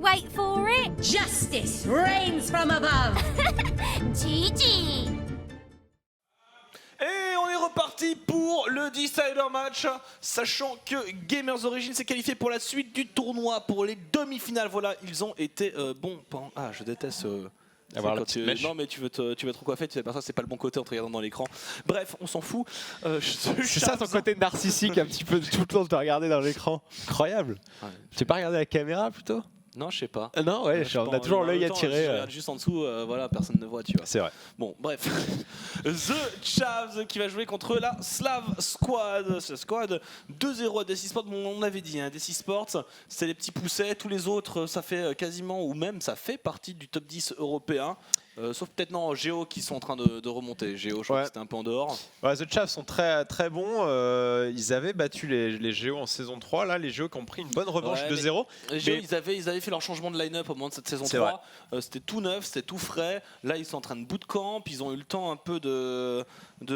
Wait for it. Justice reigns from above. GG. Et on est reparti pour le Decider match, sachant que Gamers Origin s'est qualifié pour la suite du tournoi, pour les demi-finales. Voilà, ils ont été bons pendant... Ah, je déteste... Avoir la petite mèche. Non mais tu veux trop coiffer, tu fais pas ça, c'est pas le bon côté en te regardant dans l'écran. Bref, on s'en fout. C'est ça ton côté narcissique, un petit peu tout le temps de te regarder dans l'écran. Incroyable. Ouais. Tu pas regardé la caméra plutôt? Non, je sais pas. Non, ouais, on a toujours l'œil attiré. Je regarde juste en dessous, voilà, personne ne voit, tu vois. C'est vrai. Bon, bref. The Chavs qui va jouer contre la Slav Squad. Ce squad 2-0 à DC Sports. Bon, on avait dit, hein, DC Sports, c'est les petits poussets. Tous les autres, ça fait quasiment, ou même ça fait partie du top 10 européen. Sauf peut-être non, Géo qui sont en train de remonter. Géo, je crois que c'était un peu en dehors. Ouais, The Chavs sont très, très bons. Ils avaient battu les Géo en saison 3. Là, les Géo qui ont pris une bonne revanche 2-0. Les Géo, ils avaient fait leur changement de line-up au moment de cette saison 3. C'était tout neuf, c'était tout frais. Là, ils sont en train de bootcamp. Ils ont eu le temps un peu de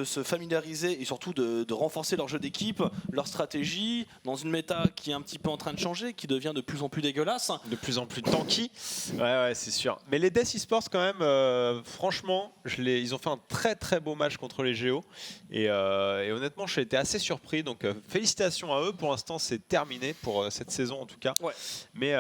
se familiariser et surtout de renforcer leur jeu d'équipe, leur stratégie, dans une méta qui est un petit peu en train de changer, qui devient de plus en plus dégueulasse. De plus en plus tanky. Ouais, c'est sûr. Mais les DC Sports, quand même, franchement, ils ont fait un très très beau match contre les Géo. Et honnêtement, j'ai été assez surpris. Donc, félicitations à eux. Pour l'instant, c'est terminé pour cette saison en tout cas. Ouais. Mais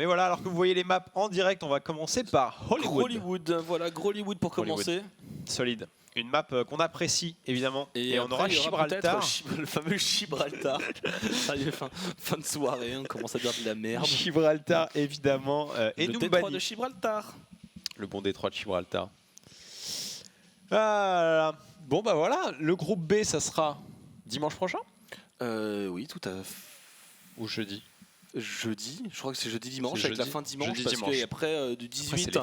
voilà, alors que vous voyez les maps en direct, on va commencer par Hollywood. Voilà, Hollywood pour commencer. Solide. Une map qu'on apprécie évidemment. Et on après, aura il y Gibraltar. le fameux Gibraltar. Ça y est, fin de soirée, on commence à dire de la merde. Gibraltar évidemment. Et le détroit de Gibraltar. Le bon détroit de Gibraltar. Bon bah voilà, le groupe B ça sera dimanche prochain. Oui, tout à fait. Ou jeudi. Jeudi, je crois que c'est jeudi-dimanche, C'est avec la fin de dimanche, parce qu'après du 18,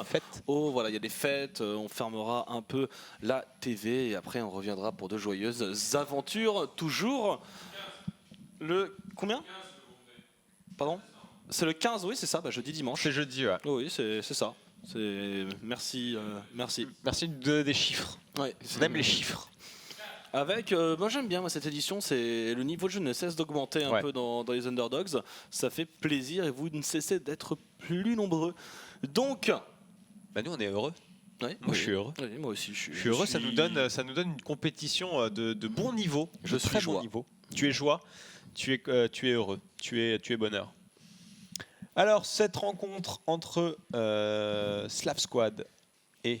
voilà, il y a des fêtes, on fermera un peu la TV et après on reviendra pour de joyeuses aventures, toujours le... Combien? Pardon? C'est le 15, oui c'est ça, jeudi-dimanche. C'est jeudi, ouais. Oui, c'est ça. Merci. Merci de donner des chiffres. Ouais, on aime les chiffres. Avec, moi j'aime bien cette édition, c'est le niveau de jeu ne cesse d'augmenter un peu dans les underdogs, ça fait plaisir et vous ne cessez d'être plus nombreux. Donc, nous on est heureux. Ouais, moi je suis heureux. Oui, moi aussi, je suis heureux. Ça nous donne une compétition de bon niveau, de très bon niveau. Tu es joie, tu es heureux, tu es bonheur. Alors cette rencontre entre Slav Squad et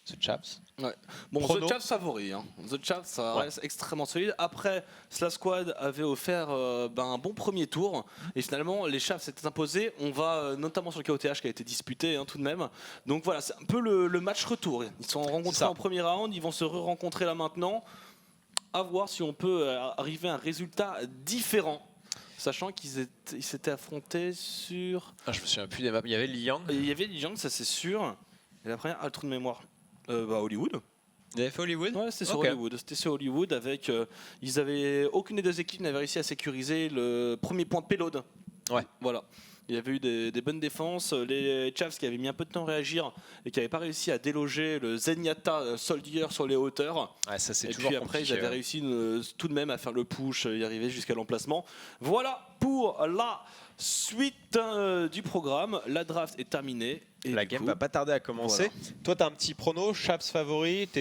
The Chavs. Ouais. Bon, The Chavs favori. Hein. The Chavs, ça reste extrêmement solide. Après, Slav Squad avait offert un bon premier tour. Et finalement, les Chavs s'étaient imposés. On va notamment sur le KOTH qui a été disputé tout de même. Donc voilà, c'est un peu le match retour. Ils se sont rencontrés en premier round. Ils vont se re-rencontrer là maintenant. À voir si on peut arriver à un résultat différent. Sachant qu'ils s'étaient affrontés sur... je me souviens plus des maps. Il y avait Liang. Il y avait Liang, ça c'est sûr. Et la première, le trou de mémoire. Hollywood. Ils avaient fait Hollywood? Ouais, c'était sur Hollywood. C'était sur Hollywood avec. Aucune des deux équipes n'avait réussi à sécuriser le premier point de payload. Ouais. Voilà. Il y avait eu des bonnes défenses. Les Chavs qui avaient mis un peu de temps à réagir et qui n'avaient pas réussi à déloger le Zenyatta Soldier sur les hauteurs. Ouais, ça c'est et toujours puis après, ils avaient réussi tout de même à faire le push, y arriver jusqu'à l'emplacement. Voilà pour la suite du programme. La draft est terminée. Et la game va pas tarder à commencer. Voilà. Toi, tu as un petit prono, Chavs favori, tu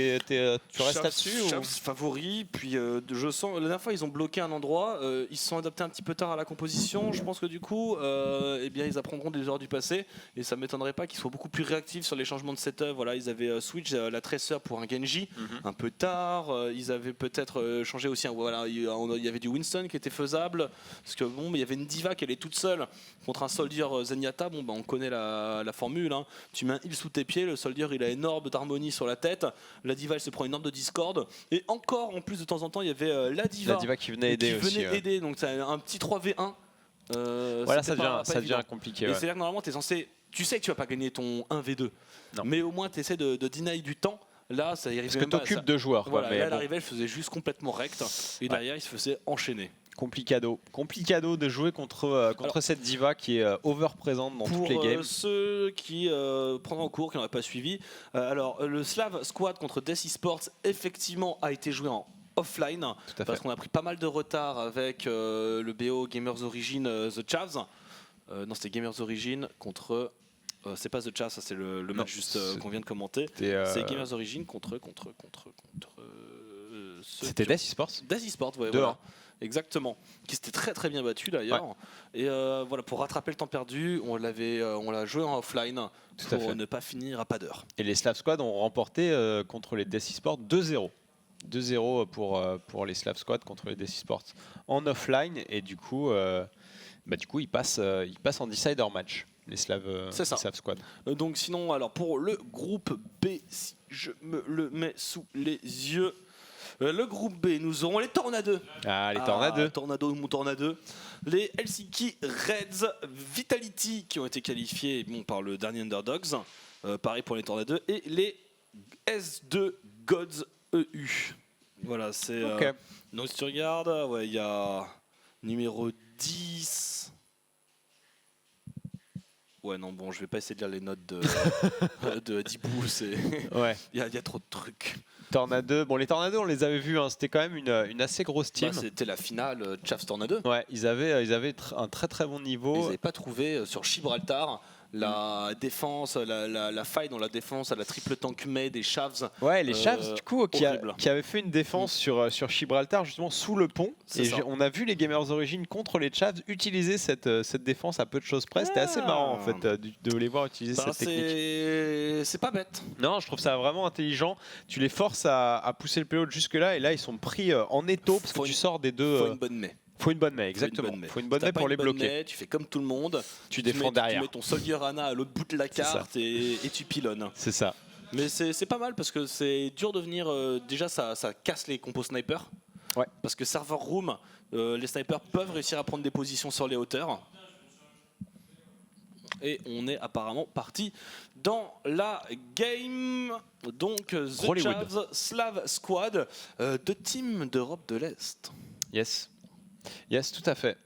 restes là-dessus Chavs favori, puis je sens, la dernière fois ils ont bloqué un endroit, ils se sont adaptés un petit peu tard à la composition, je pense que du coup, ils apprendront des erreurs du passé, et ça ne m'étonnerait pas qu'ils soient beaucoup plus réactifs sur les changements de setup. Voilà, ils avaient switch la Tracer pour un Genji, un peu tard, ils avaient peut-être changé aussi, il y avait du Winston qui était faisable, parce que il y avait une diva qui allait toute seule contre un Soldier Zenyatta, on connaît la formule. Tu mets un heal sous tes pieds, le soldier il a une orbe d'harmonie sur la tête, la diva elle se prend une orbe de discorde, et encore en plus de temps en temps il y avait la diva qui venait aider donc c'est un petit 3v1. Voilà, ça devient compliqué. Et c'est-à-dire que normalement tu sais que tu vas pas gagner ton 1v2, mais au moins tu essaies de deny du temps. Là ça y arrivait. Parce que t'occupes deux joueurs. Voilà, là elle arrivait, elle faisait juste complètement recte, et derrière il se faisait enchaîner. Complicado de jouer contre cette diva qui est overprésente dans toutes les games. Pour ceux qui prendront en cours, qui n'auraient pas suivi, le Slav Squad contre DC Sports effectivement a été joué en offline, parce qu'on a pris pas mal de retard avec le BO Gamers Origin The Chavs. Non, c'était Gamers Origin contre. C'est pas The Chat, ça c'est le Non, match juste qu'on vient de commenter. C'est Gamers Origin contre. C'était Death Esports. Death Esports, ouais, 2-1. voilà. Exactement. Qui s'était très très bien battu d'ailleurs. Ouais. Et voilà, pour rattraper le temps perdu, on l'a joué en offline Tout à pour fait. ne pas finir à pas d'heure. Et les Slav Squad ont remporté contre les Death Esports 2-0. 2-0 pour les Slav Squad contre les Death Esports en offline. Et du coup, ils passent en decider match, les Slav Squad. Donc sinon, alors pour le groupe B, si je me le mets sous les yeux, le groupe B, nous aurons les Tornado. Ah, les Tornado. Tornado, mon Tornado. Les Helsinki Reds Vitality qui ont été qualifiés par le dernier Underdogs. Pareil pour les Tornado. Et les S2 Gods EU. Voilà, c'est. Ok. Donc si tu regardes, ouais, il y a numéro 10. Ouais, non, bon, je vais pas essayer de lire les notes de Dibou. Ouais. Il y a trop de trucs. Tornado. Bon, les Tornado, on les avait vus. Hein, c'était quand même une assez grosse team. Bah, c'était la finale Chavs Tornado. Ouais, ils avaient un très très bon Ils niveau. n'avaient pas trouvé sur Gibraltar la défense, la faille dans la défense à la triple tank May des Chavs. Ouais, les Chavs, du coup, qui horrible. avaient fait une défense sur Gibraltar, justement sous le pont. C'est Et ça. on a vu les Gamers Origin contre les Chavs utiliser cette défense à peu de choses près. C'était assez marrant, en fait, de les voir utiliser Bah, cette technique. c'est pas bête. Non, je trouve ça vraiment intelligent. Tu les forces à pousser le payload jusque-là, et là, ils sont pris en étau, parce que Faut tu une- sors des deux. Faut une bonne main. Faut une bonne main, exactement. Faut une bonne Si main t'as pas pour une les bonne bloquer. main, tu fais comme tout le monde. Tu défends Tu derrière. mets ton Soldier Ana à l'autre bout de la C'est ça. carte et tu pilonnes. C'est ça. Mais c'est pas mal parce que c'est dur de venir. Déjà, ça casse les compos snipers. Ouais. Parce que server room, les snipers peuvent réussir à prendre des positions sur les hauteurs. Et on est apparemment parti dans la game. Donc, The Hollywood. Chavs Slav Squad, deux teams d'Europe de l'Est. Yes. Yes, tout à fait.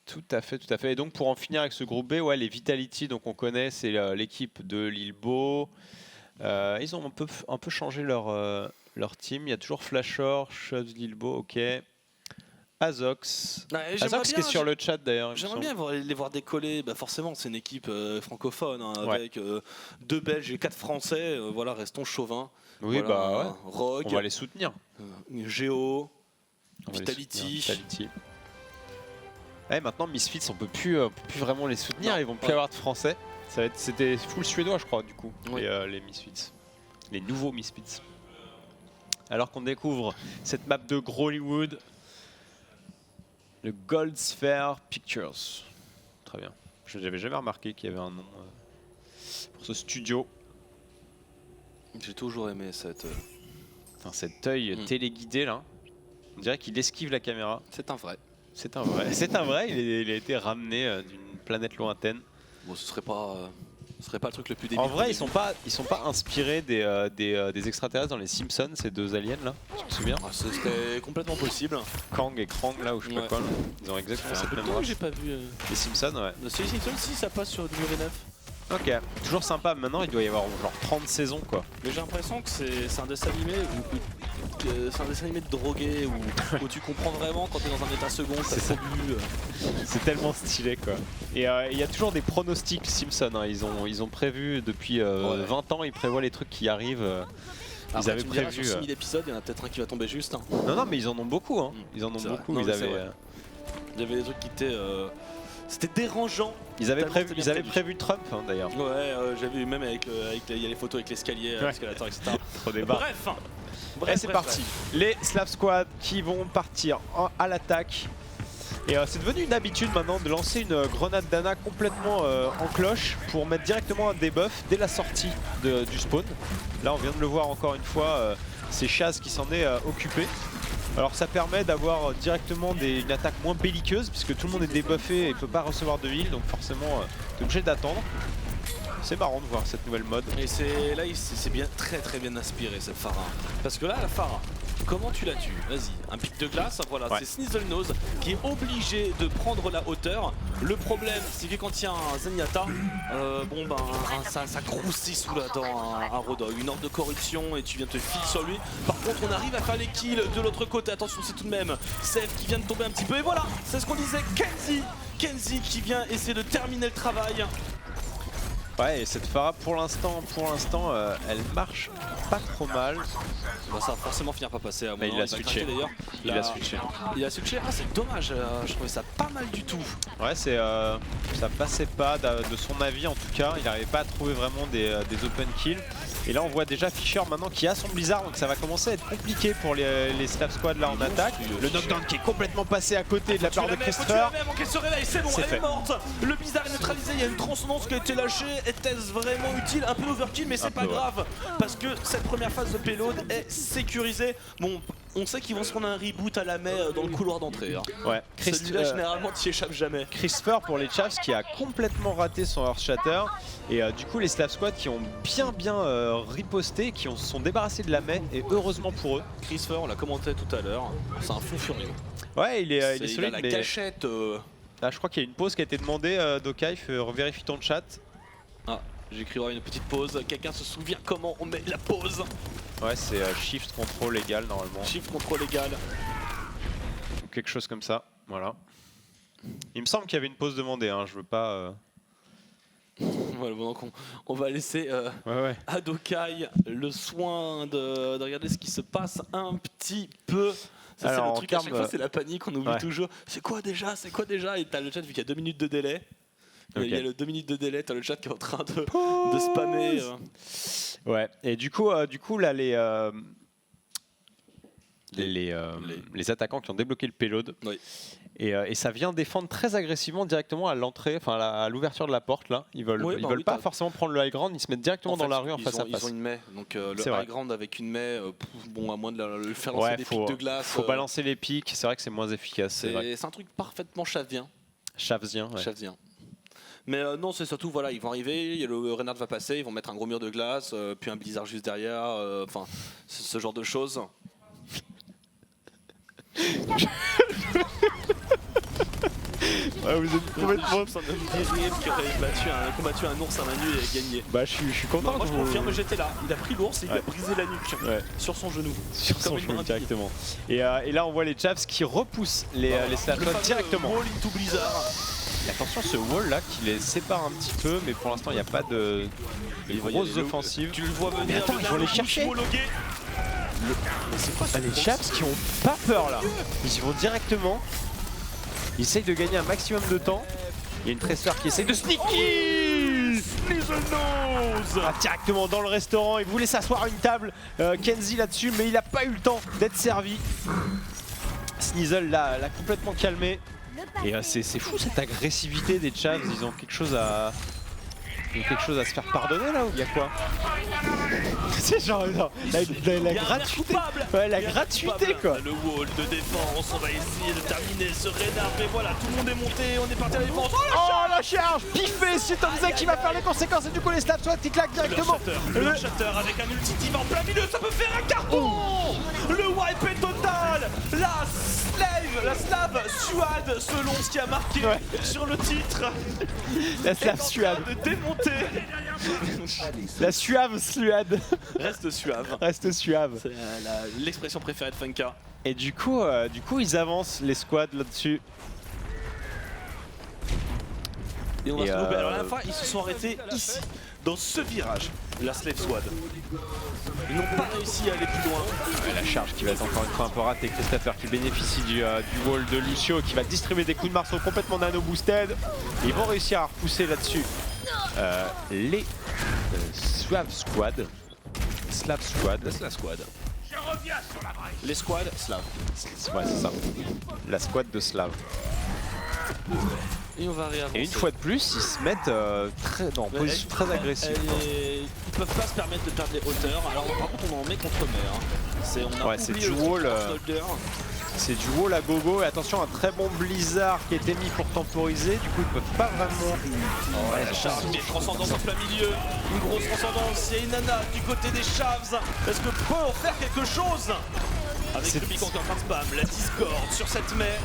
Tout à fait, tout à fait. Et donc pour en finir avec ce groupe B, ouais, les Vitality, donc on connaît, c'est l'équipe de Lilbo. Ils ont un peu changé leur team. Il y a toujours Flashor, Shots Lilbo, ok. Azox. Ouais, Azox qui est sur le chat d'ailleurs. il me J'aimerais semble. bien les voir décoller. Bah forcément, c'est une équipe francophone hein, Ouais. avec 2 Belges et 4 Français. Voilà, restons chauvins. Oui, Voilà, bah ouais. Rogue, On va les soutenir. Géo. On va les Vitality. soutenir, Vitality. Ouais, maintenant Misfits, on peut plus vraiment les soutenir. Non, Ils vont plus ouais. avoir de français. C'était full suédois, je crois, du coup, Oui. les Misfits. Les nouveaux Misfits. Alors qu'on découvre cette map de Hollywood, le Gold Sphere Pictures. Très bien. Je n'avais jamais remarqué qu'il y avait un nom pour ce studio. J'ai toujours aimé cette. Enfin, cet œil téléguidé là. On dirait qu'il esquive la caméra. C'est un vrai. C'est un vrai. C'est un vrai. Il a été ramené d'une planète lointaine. Bon, ce serait pas le truc le plus débile. En vrai, ils sont pas inspirés des extraterrestres dans les Simpsons, ces deux aliens là. Tu te souviens? Ah, c'était complètement possible. Kang et Krang là, ou je sais pas Ouais. quoi. Là. Ils ont exactement cette même Pourquoi race. j'ai pas vu Les Simpsons, ouais. Celui Simpson, si ça passe sur numéro 9. Ok. Toujours sympa. Maintenant, il doit y avoir genre 30 saisons quoi. Mais j'ai l'impression que c'est un dessin animé c'est un dessin animé de drogué où tu comprends vraiment quand t'es dans un état second, C'est t'as ça. trop bu. C'est tellement stylé quoi. Et il y a toujours des pronostics Simpsons. Hein. Ils ont prévu depuis 20 ans. Ils prévoient les trucs qui arrivent. Ils Après, avaient tu me diras, prévu. sur 6000 épisodes, il y en a peut-être un qui va tomber juste. Hein. Non, mais ils en ont beaucoup. Hein. Ils en ont C'est vrai. beaucoup. Non, Ils mais c'est avaient. vrai. Il y avait des trucs qui étaient. C'était dérangeant. Ils avaient Tellement prévu, c'était bien prévu Trump hein, d'ailleurs. Ouais, j'ai vu même il y a les photos avec l'escalier, Ouais. l'escalator, etc. Trop débat. Bref. Et c'est parti. Les Slav Squad qui vont partir à l'attaque. Et c'est devenu une habitude maintenant de lancer une grenade d'Ana complètement en cloche pour mettre directement un debuff dès la sortie du spawn. Là on vient de le voir encore une fois, c'est Chaz qui s'en est occupé. Alors ça permet d'avoir directement une attaque moins belliqueuse puisque tout le monde est debuffé et ne peut pas recevoir de heal, donc forcément t'es obligé d'attendre. C'est marrant de voir cette nouvelle mode. Et c'est bien, très bien inspiré cette Pharah. Parce que là, la Pharah, comment tu la tues? Vas-y, un pic de glace, voilà, Ouais. c'est Snizzlenose qui est obligé de prendre la hauteur. Le problème, c'est que quand il y a un Zenyatta, ça croustille sous la dent un Rodog, une horde de corruption et tu viens te filer sur lui. Par contre, on arrive à faire les kills de l'autre côté. Attention, c'est tout de même Seth qui vient de tomber un petit peu. Et voilà, c'est ce qu'on disait, Kenzie Kenzie qui vient essayer de terminer le travail. Ouais, et cette Pharah pour l'instant, elle marche pas trop mal. Bah, ça va forcément finir par passer à Mais il a switché. d'ailleurs. Il a switché. Il a switché. Ah, c'est dommage. Je trouvais ça pas mal du tout. Ouais, ça passait pas de son avis en tout cas. Il n'arrivait pas à trouver vraiment des open kills. Et là, on voit déjà Fischer maintenant qui a son Blizzard, donc ça va commencer à être compliqué pour les Slav Squad là en attaque. Le knockdown qui est complètement passé à côté de la part de Christopher. Avant qu'elle se réveille, c'est bon, C'est elle fait. est morte. Le Blizzard est neutralisé. Il y a une transcendance qui a été lâchée. Était-ce vraiment utile? Un peu overkill, mais Un c'est pas peu, ouais. grave parce que cette première phase de payload est sécurisée. Bon, on sait qu'ils vont se prendre un reboot à la main dans le couloir d'entrée. Hein. Ouais, Celui-là, généralement, t'y échappes jamais. Christopher pour les Chavs qui a complètement raté son Earth Shatter. Et du coup, les Slav Squad qui ont bien riposté, qui se sont débarrassés de la main, et heureusement pour eux. Christopher, on l'a commenté tout à l'heure. C'est un fou furieux. Ouais, il est Il a solide, la mais cachette. là, je crois qu'il y a une pause qui a été demandée. Dokai, revérifie ton chat. Ah, j'écrirai une petite pause. Quelqu'un se souvient comment on met la pause? Ouais, c'est Shift Control égal normalement. Chiffre contrôle égal. Ou quelque chose comme ça. Voilà. Il me semble qu'il y avait une pause demandée. Hein. Je veux pas. Voilà, bon, donc on va laisser Ouais. à Dokai le soin de regarder ce qui se passe un petit peu. Ça, c'est Alors, le en truc, à chaque termes- fois, c'est la panique, on oublie Ouais. toujours. C'est quoi déjà? Et t'as le chat, vu qu'il y a 2 minutes de délai. Il y a Ok. le 2 minutes de délai, t'as le chat qui est en train de spammer. Ouais. Et du coup là, les attaquants qui ont débloqué le payload. Oui. Et ça vient défendre très agressivement directement à l'entrée, enfin à l'ouverture de la porte là. Ils veulent, Oui, ils bah veulent oui, pas t'as- forcément prendre le high ground, ils se mettent directement En dans fait, la rue en face à Ils face. ont une main, donc C'est le vrai. high ground avec une main, bon, à moins de le faire lancer Ouais, des faut, pics de glace. faut balancer les pics, c'est vrai que c'est moins efficace. C'est vrai. C'est un truc parfaitement chavien. Chavsien, ouais. Chavien. Mais non, c'est surtout, voilà, ils vont arriver, le Reinhardt va passer, ils vont mettre un gros mur de glace, puis un blizzard juste derrière, enfin, ce genre de choses. Ouais, vous êtes complètement. Ça me dit rire qui aurait combattu un ours à main nue et gagné. Bah, je suis content. Non, moi que je vous- confirme, j'étais là. Il a pris l'ours et il Ouais. a brisé la nuque Ouais. sur son genou. Sur son Comme une genou brindille. directement. Et là, on voit les Chavs qui repoussent les Slav Le Squad fameux directement. Wall into Blizzard. Et attention, ce wall là qui les sépare un petit peu, mais pour l'instant, il n'y a pas de grosses offensives. Tu le vois venir. Mais attends, le ils vont les nano chercher. homologué. Mais c'est quoi ce Les gros- Chavs qui ont pas peur là. Ils y vont directement. Ils essayent de gagner un maximum de temps. Il y a une Tracer qui essaye de sneaky Nose. directement dans le restaurant. Il voulait s'asseoir à une table, Kenzie là-dessus, mais il n'a pas eu le temps d'être servi. Sneasel l'a complètement calmé. Et c'est fou cette agressivité des Chavs. Ils ont quelque chose à se faire pardonner là ou il y a quoi? C'est genre non, la Il y a un gratuité. coupable. Ouais, la Il y a un gratuité coupable. quoi. Le wall de défense, on va essayer de terminer ce Reinhardt. Mais voilà, tout le monde est monté, on est parti à la défense. Oh là, Oh la charge piffé, c'est Tomzek qui va faire les conséquences et du coup les Slav Squad qui claquent directement. le shatter avec un ultimatum en plein milieu, ça peut faire un carton. Le wipe est total. La Slav Suad, selon ce qui a marqué Ouais. sur le titre, La Slav est en Suave. train de démonter. La Suave Sluade Reste suave. reste suave. C'est l'expression préférée de Funka. Et du coup ils avancent les squads là-dessus. Et on va Et se louper. Alors à la euh, fin, ils se sont arrêtés ici, dans ce virage, la Slave Squad. Ils n'ont pas réussi à aller plus loin. Ouais, la charge qui va être encore une fois un peu ratée. Christopher qui bénéficie du wall de Lucio qui va distribuer des coups de marteau complètement nano boosted. Et ils vont réussir à repousser là-dessus les Slav Squad. Slav Squad. La squad. Les squads slaves. Ouais, c'est ça. La squad de Slav. Et on va réavancer. Et une fois de plus, ils se mettent en Mais position très agressive. Ils peuvent pas se permettre de perdre les hauteurs. Alors par contre on en met contre mer. On a Ouais, c'est oublié du le wall, Snolder. C'est du wall à gogo. Et attention, un très bon blizzard qui a été mis pour temporiser. Du coup, ils peuvent pas vraiment. Ouais, la charge, mais transcendance en plein milieu. Une grosse transcendance. Il y a une nana du côté des Chavs. Est-ce que peut faire quelque chose? Avec C'est- le piquant qui est en train de spam, la discorde sur cette mer.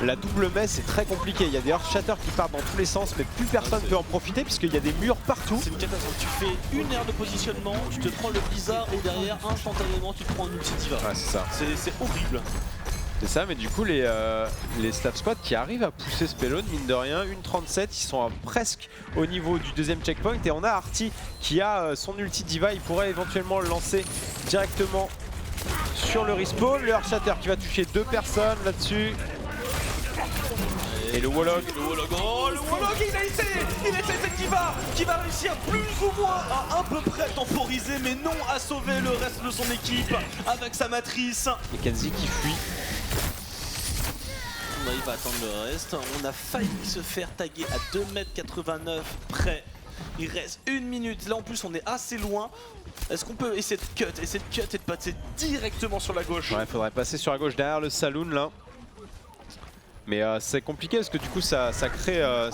La double messe, c'est très compliqué. Il y a des Earth Shatter qui partent dans tous les sens, mais plus personne peut en profiter puisqu'il y a des murs partout. C'est une catastrophe. Tu fais une aire de positionnement, tu te prends le blizzard et derrière, instantanément, tu te prends une petite diva. Ouais, c'est ça. C'est horrible. C'est ça, mais du coup les Slav Squad qui arrivent à pousser ce payload, mine de rien, 1.37, ils sont presque au niveau du deuxième checkpoint et on a Arty qui a son ulti Diva, il pourrait éventuellement le lancer directement sur le respawn. Le Earthshatter qui va toucher 2 personnes là-dessus. Et le Wolog. Oh, le Wolog, il a essayé cette Diva qui va réussir plus ou moins à peu près temporiser, mais non à sauver le reste de son équipe avec sa matrice. Et Kenzie qui fuit. Il va attendre le reste. On a failli se faire taguer à 2,89 m près. Il reste 1 minute. Là en plus on est assez loin. Est-ce qu'on peut essayer de cut et de passer directement sur la gauche? Ouais, faudrait passer sur la gauche derrière le saloon là. Mais c'est compliqué parce que du coup ça crée un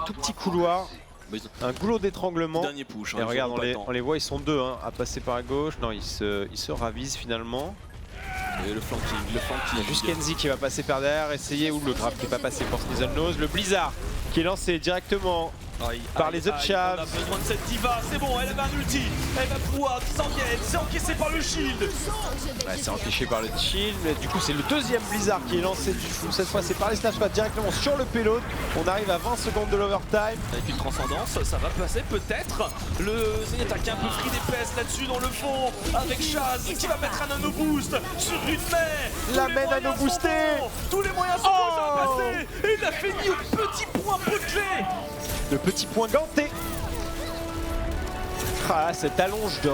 tout petit couloir, un goulot d'étranglement. Dernier push. Et regarde, on les voit, ils sont 2 à passer par la gauche. Non, ils se ravisent finalement. Et le flanking. Il y a juste Kenzie qui va passer par derrière, essayer, ou le grab qui n'est pas passé pour Sneasel Nose. Le Blizzard qui est lancé directement par les autres Chavs. On a besoin de cette Diva, c'est bon, elle avait un ulti. Elle va pouvoir s'engager, c'est encaissé par le shield. Ouais, c'est empêché par le shield, mais du coup c'est le deuxième Blizzard qui est lancé du coup. Cette fois c'est par les Slav Squad directement sur le payload. On arrive à 20 secondes de l'overtime. Avec une transcendance, ça va passer peut-être. Le Zenyatta qui est un peu free DPS là-dessus dans le fond. Avec Chaz qui va mettre un nano boost sur une main. La main nano boostée. Tous les moyens sont bons, ça va passer. Et il a fini au petit point potelé. Le petit point ganté. Ah, cette allonge de...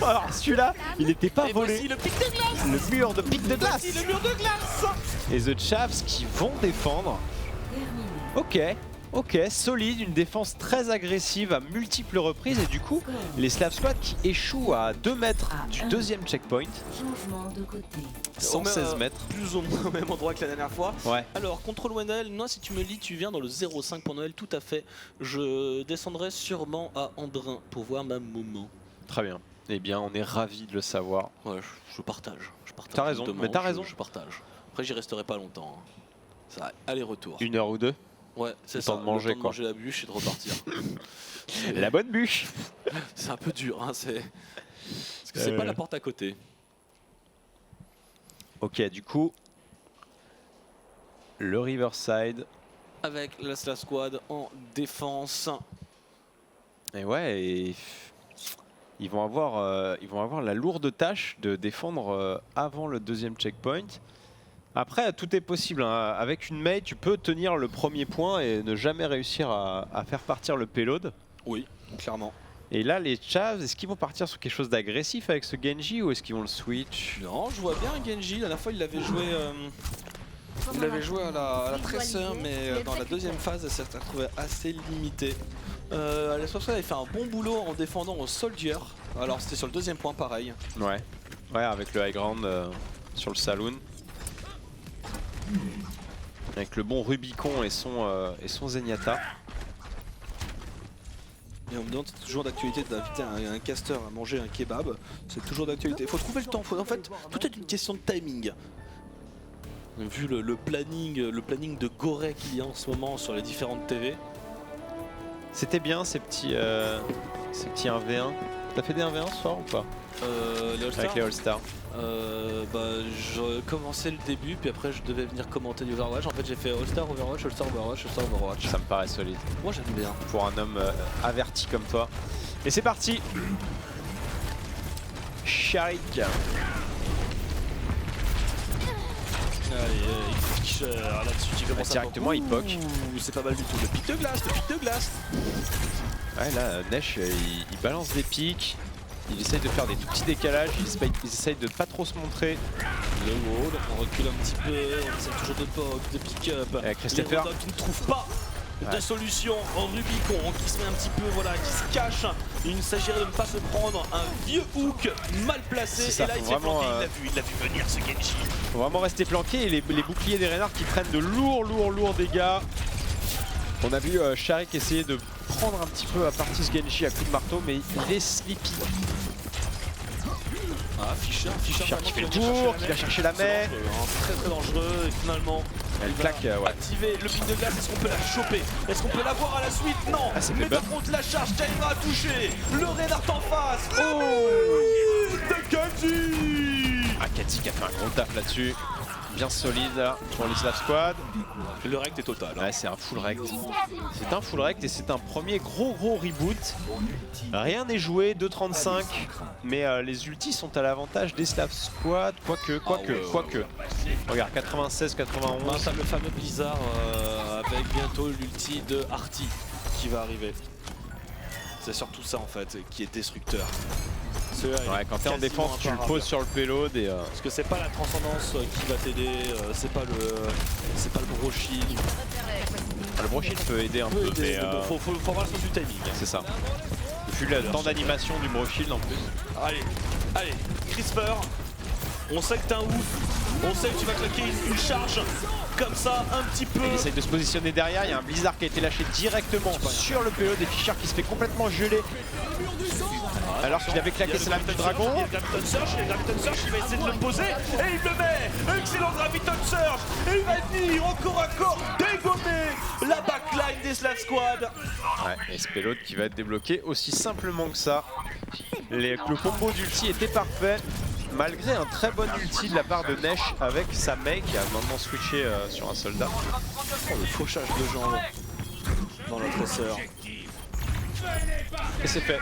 Alors celui-là, il n'était pas volé. Le pic de glace. Le mur de pic de glace. Le mur de glace. Et The Chavs qui vont défendre. Ok, solide, une défense très agressive à multiples reprises et du coup, les Slav Squad qui échouent à 2 mètres du deuxième checkpoint. Changement de côté. 116 mètres. Plus ou moins au même endroit que la dernière fois. Ouais. Alors, contrôle Wendell, moi si tu me lis, tu viens dans le 0,5 pour Noël, tout à fait. Je descendrai sûrement à Andrin pour voir ma maman. Très bien. Eh bien, on est ravis de le savoir. Ouais, je partage. T'as raison, Justement, mais t'as raison. Je partage. Après, j'y resterai pas longtemps. Hein. Ça, aller-retour. 1 heure ou 2. Ouais, c'est Le ça. temps de manger, le temps de quoi. manger la bûche et de repartir. La bonne bûche. C'est un peu dur, hein. Parce que c'est pas la porte à côté. Ok, du coup, le Riverside. Avec la Slav Squad en défense. Et ouais, ils vont avoir la lourde tâche de défendre avant le deuxième checkpoint. Après, tout est possible. Hein. Avec une Mei, tu peux tenir le premier point et ne jamais réussir à faire partir le payload. Oui, clairement. Et là, les Chavs, est-ce qu'ils vont partir sur quelque chose d'agressif avec ce Genji ou est-ce qu'ils vont le switch? Non, je vois bien Genji. La dernière fois, il l'avait joué. Il avait joué à la Tracer, mais dans la deuxième phase, elle s'est retrouvée assez limitée. La Slav Squad avait fait un bon boulot en défendant au Soldier. Alors, c'était sur le deuxième point, pareil. Ouais, avec le high ground sur le saloon. Avec le bon Rubicon et son Zenyatta. Et on me demande, c'est toujours d'actualité d'inviter un caster à manger un kebab. C'est toujours d'actualité. Il faut trouver le temps. En fait, tout est une question de timing. Vu le planning de Goré qu'il y a en ce moment sur les différentes TV. C'était bien ces petits 1v1. T'as fait des 1v1 ce soir ou pas? Les All-Stars. Avec les All-Stars. Je commençais le début, puis après je devais venir commenter du Overwatch. En fait, j'ai fait All-Star, Overwatch, All-Star, Overwatch, All-Star, Overwatch. Ça me paraît solide. Moi, j'aime bien. Pour un homme averti comme toi. Et c'est parti. Sharik. Allez, Fischer, là-dessus, tu commences directement, il poke. C'est pas mal du tout. Le pic de glace, Ouais, là, Nesh, il balance des pics. Il essaye de faire des tout petits décalages. Il essaye de pas trop se montrer. Le wall, on recule un petit peu. On essaie toujours de poke, de pick-up. Christopher. Les Rodogs qui ne trouvent pas de solution en Rubicon, qui se met un petit peu, voilà, qui se cache. Il s'agirait de ne pas se prendre un vieux hook mal placé. Ça, et là, il s'est planqué. Il l'a vu venir, ce Genji. Faut vraiment rester planqué. Et les boucliers des Reinhardt qui prennent de lourds dégâts. On a vu Sharik essayer de prendre un petit peu à partie ce Genji à coup de marteau, mais il est sleepy. Ah, Fischer qui fait le tour, qui va chercher la main. Très dangereux, et finalement elle claque, ouais. Activer le pic de glace. Est-ce qu'on peut la choper? Est-ce qu'on peut la voir à la suite? Non. Mais par contre la charge qui arrivera à toucher le Reinhardt en face. Oh, de Genji. Akati qui a fait un gros taf là-dessus. Bien solide là, pour les Slav Squad. Le rect est total. Ouais, c'est un full rect. C'est un full rect et c'est un premier gros reboot. Rien n'est joué, 2.35. Mais les ultis sont à l'avantage des Slav Squad. Quoique. Regarde, 96, 91. On a le fameux Blizzard avec bientôt l'ulti de Arty qui va arriver. C'est surtout ça en fait qui est destructeur. Ouais, quand t'es en défense, tu le poses sur le payload et. Parce que c'est pas la transcendance qui va t'aider, c'est pas le bro shield. Le bro shield peut aider un peu, mais faut avoir le sens du timing. c'est ça. Vu le temps d'animation du bro shield en plus. Allez, Crisper, on sait que t'es un ouf, on sait que tu vas claquer une charge comme ça un petit peu. Il essaye de se positionner derrière, il y a un Blizzard qui a été lâché directement sur le payload et Fischer qui se fait complètement geler. Alors qu'il avait claqué sa lame du dragon. Il y a Graviton Surge, il va essayer de le poser et il le met. Excellent Graviton Surge et il va venir encore à corps dégommer la backline des Slav Squad. Ouais, et ce payload qui va être débloqué aussi simplement que ça. Le combo d'ulti était parfait. Malgré un très bon ulti de la part de Nesh avec sa Mei qui a maintenant switché sur un soldat. Oh, le fauchage de jambes dans la tresseur. Et c'est fait.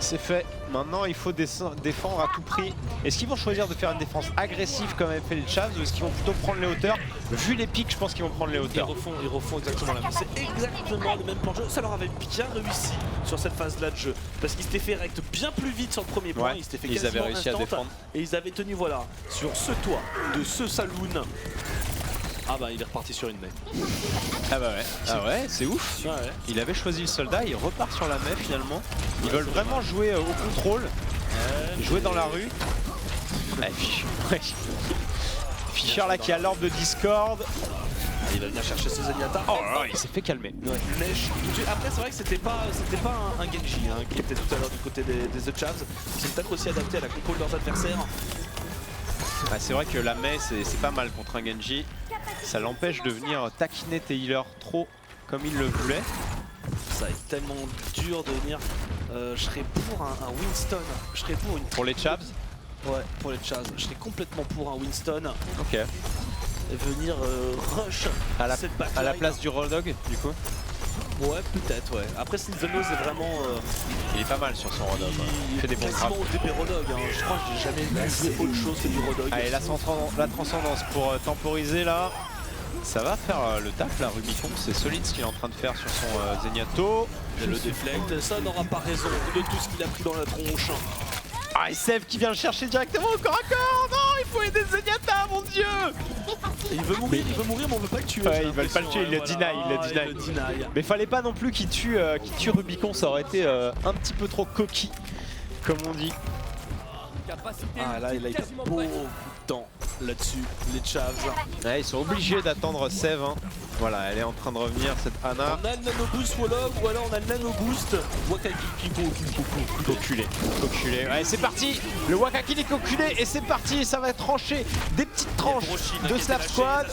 C'est fait. Maintenant, il faut défendre à tout prix. Est-ce qu'ils vont choisir de faire une défense agressive comme avait fait les Chavs ou est-ce qu'ils vont plutôt prendre les hauteurs? Vu les pics, je pense qu'ils vont prendre les hauteurs. Ils refont exactement la même. C'est exactement le même plan de jeu. Ça leur avait bien réussi sur cette phase-là de jeu. Parce qu'ils s'étaient fait rect bien plus vite sur le premier point. Ouais, Ils s'étaient fait ils avaient quasiment réussi à instant. défendre. Et ils avaient tenu, voilà, sur ce toit de ce saloon. Ah bah il est reparti sur une main. Ah bah ouais. Ah ouais, c'est ouf. Ouais. Il avait choisi le soldat, il repart sur la main finalement. Ils veulent vraiment jouer au contrôle, jouer dans la rue. Ouais. Fischer là qui a l'orbe de Discord. Il va venir chercher ses Zenyatta. Oh là là, il s'est fait calmer. Nesh. Après c'est vrai que c'était pas un Genji qui était tout à l'heure du côté des The Chavs. Ils sont peut-être aussi adaptés à la compo de leurs adversaires. Ah, c'est vrai que la Mei c'est pas mal contre un Genji. Ça l'empêche de venir taquiner tes healers trop comme il le voulait. Ça va être tellement dur de venir. Je serais pour un Winston. Je serais pour une. Pour les Chavs. Ouais, pour les Chavs. Je serais complètement pour un Winston. Ok. Et venir rush cette backline. À la place du Roll Dog du coup. Ouais, peut-être, ouais. Après, Sinzono, c'est vraiment. Il est pas mal sur son Roll Dog. Il fait des bons grappes. Quasiment au DP Rodog. Je crois que j'ai jamais vu autre chose que du Rodog. Allez, la transcendance pour temporiser là. Ça va faire le taf là, Rubicon. C'est solide ce qu'il est en train de faire sur son Zenyatta. Et le deflect, ça n'aura pas raison de tout ce qu'il a pris dans la tronche. Ah, et Sev qui vient le chercher directement au corps à corps. Non, il faut aider Zenyatta, mon dieu. Et il veut mourir, mais on veut pas le tuer. Ouais, ils veulent pas le tuer, il le deny. Mais fallait pas non plus qu'il tue Rubicon, ça aurait été un petit peu trop coquille, comme on dit. Ah là, il a beaucoup de temps là-dessus, les Chavs. Ouais, ils sont obligés d'attendre Sev. Hein. Voilà, elle est en train de revenir, cette Ana. On a le Nano Boost Wolog ou alors on a le Nano Boost Wakaki Coculé. Ouais, c'est parti. Le Wakaki est coculé et c'est parti. Ça va trancher des petites tranches de Slav Squad.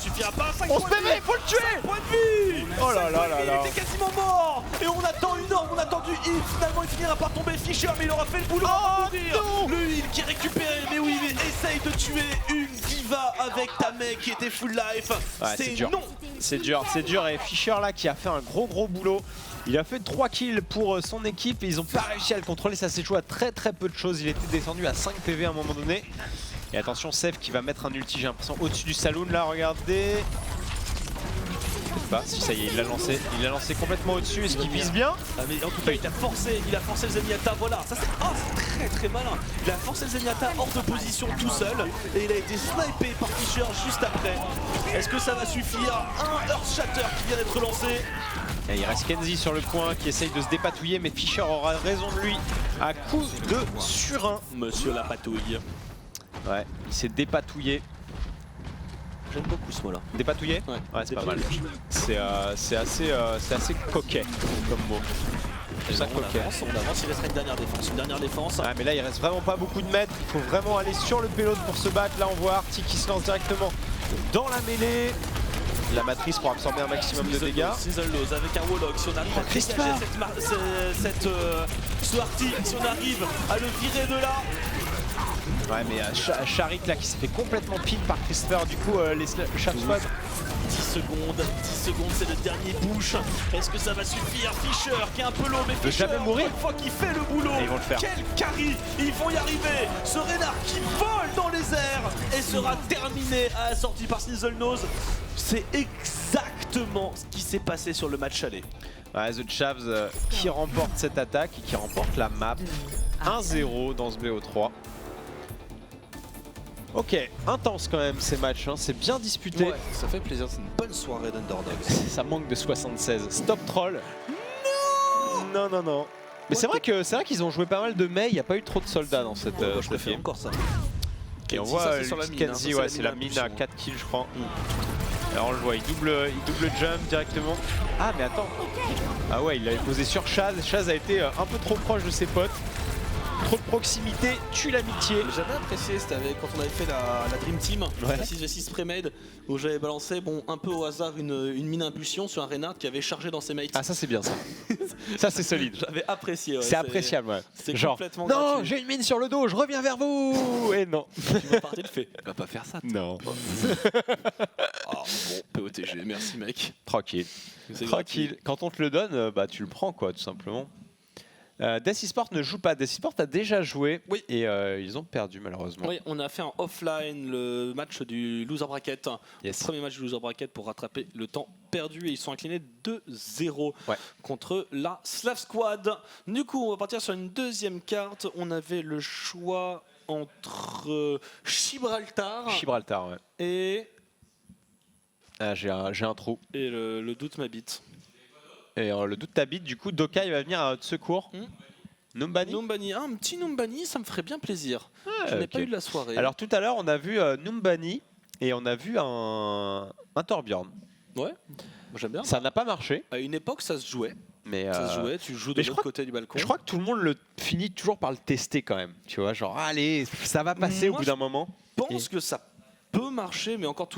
On se met, il faut le tuer. Point de vie. Oh là là là là. Il était quasiment mort. Et on attend une orbe, on attend du heal. Finalement, il finira par tomber Fischer, mais il aura fait le boulot. Oh non. Le heal qui est récupéré, mais oui, mais essaye de tuer une diva avec ta mec qui était full life. Ouais, c'est dur. non. C'est dur et Fischer là qui a fait un gros boulot. Il a fait 3 kills pour son équipe et ils ont pas réussi à le contrôler. Ça s'est joué à très peu de choses. Il était descendu à 5 PV à un moment donné. Et attention, Sev qui va mettre un ulti, j'ai l'impression, au-dessus du saloon là, regardez. Je sais pas si ça y est, il l'a lancé complètement au-dessus. Est-ce qu'il vise bien? Ah mais en tout cas il a forcé le Zenyatta, voilà, ça c'est très malin. Il a forcé le Zenyatta hors de position tout seul et il a été snipé par Fischer juste après. Est-ce que ça va suffire? Un Earth Shatter qui vient d'être lancé. Et il reste Kenzie sur le point qui essaye de se dépatouiller, mais Fischer aura raison de lui à coup de surin. Monsieur la patouille. Ouais, il s'est dépatouillé. J'aime beaucoup ce mot-là. Dépatouillé? Ouais, c'est pas mal. C'est assez coquet comme mot. On avance, il resterait une dernière défense. Ah mais là il reste vraiment pas beaucoup de mètres, il faut vraiment aller sur le payload pour se battre. Là on voit Arty qui se lance directement dans la mêlée. La matrice pour absorber un maximum de dégâts. Season Lows avec un Wolog, si on arrive à dégager ce Arty, si on arrive à le virer de là, Ouais, mais Sharik là qui s'est fait complètement pile par Christopher, du coup les Chav Squad. 10 secondes, c'est le dernier push. Est-ce que ça va suffire? Fischer qui est un peu low, mais Fischer, jamais mourir. une fois qu'il fait le boulot, Et ils vont le faire. Quel carry, ils vont y arriver. Ce Renard qui vole dans les airs et sera terminé à la sortie par Snizzlenose. C'est exactement ce qui s'est passé sur le match aller. Ouais, The Chavs qui remporte cette attaque et qui remporte la map 1-0 dans ce BO3. Ok, intense quand même ces matchs, hein. C'est bien disputé. Ouais, ça fait plaisir, c'est une bonne soirée d'Underdogs. Ça manque de 76. Stop troll. Non, non, non. Mais c'est vrai qu'ils ont joué pas mal de Mei, il n'y a pas eu trop de soldats dans cette Je cette préfère game. encore ça. Et on Kenzie, voit ça, c'est sur la mine, hein. Kenzie, Ça, ouais, c'est la mine à 4 kills je crois. Alors on le voit, il double jump directement. Ah mais attends. Ah ouais, il l'avait posé sur Chaz. Chaz a été un peu trop proche de ses potes. Trop de proximité, tue l'amitié. J'avais apprécié, c'était quand on avait fait la Dream Team, Ouais. la 6v6 pré-made, où j'avais balancé un peu au hasard une mine impulsion sur un Reinhardt qui avait chargé dans ses mates. Ah ça c'est bien ça. Ça c'est solide. J'avais apprécié. Ouais, C'est appréciable, ouais. C'est Genre, complètement non, gratuit. j'ai une mine sur le dos, je reviens vers vous. Et non. Tu m'as parté le fait. Tu vas pas faire ça. Non. Ah bon, POTG, merci mec. Tranquille. C'est Tranquille. gratuit. Quand on te le donne, bah tu le prends quoi, tout simplement. Death Esport ne joue pas. Death Esport a déjà joué. Oui. Et ils ont perdu malheureusement. Oui, on a fait un offline, le match du loser bracket. Yes. Premier match du loser bracket pour rattraper le temps perdu et ils sont inclinés 2-0 Ouais. contre la Slav Squad. Du coup, on va partir sur une deuxième carte. On avait le choix entre Gibraltar Gibraltar, ouais. et J'ai un trou. le doute m'habite. Et le doute t'habite, du coup Dokai va venir à notre secours. Numbani. Numbani, un petit Numbani, ça me ferait bien plaisir. Je n'ai ok. pas eu de la soirée. Alors tout à l'heure on a vu Numbani et on a vu un Torbjorn. ouais, moi j'aime bien. Ça n'a pas marché, À une époque, ça se jouait. mais Ça se jouait, tu joues de mais je l'autre crois côté du balcon. je crois que tout le monde le finit toujours par le tester quand même. Tu vois, genre allez, ça va passer Moi, au bout d'un moment. Je pense que ça peut marcher, mais encore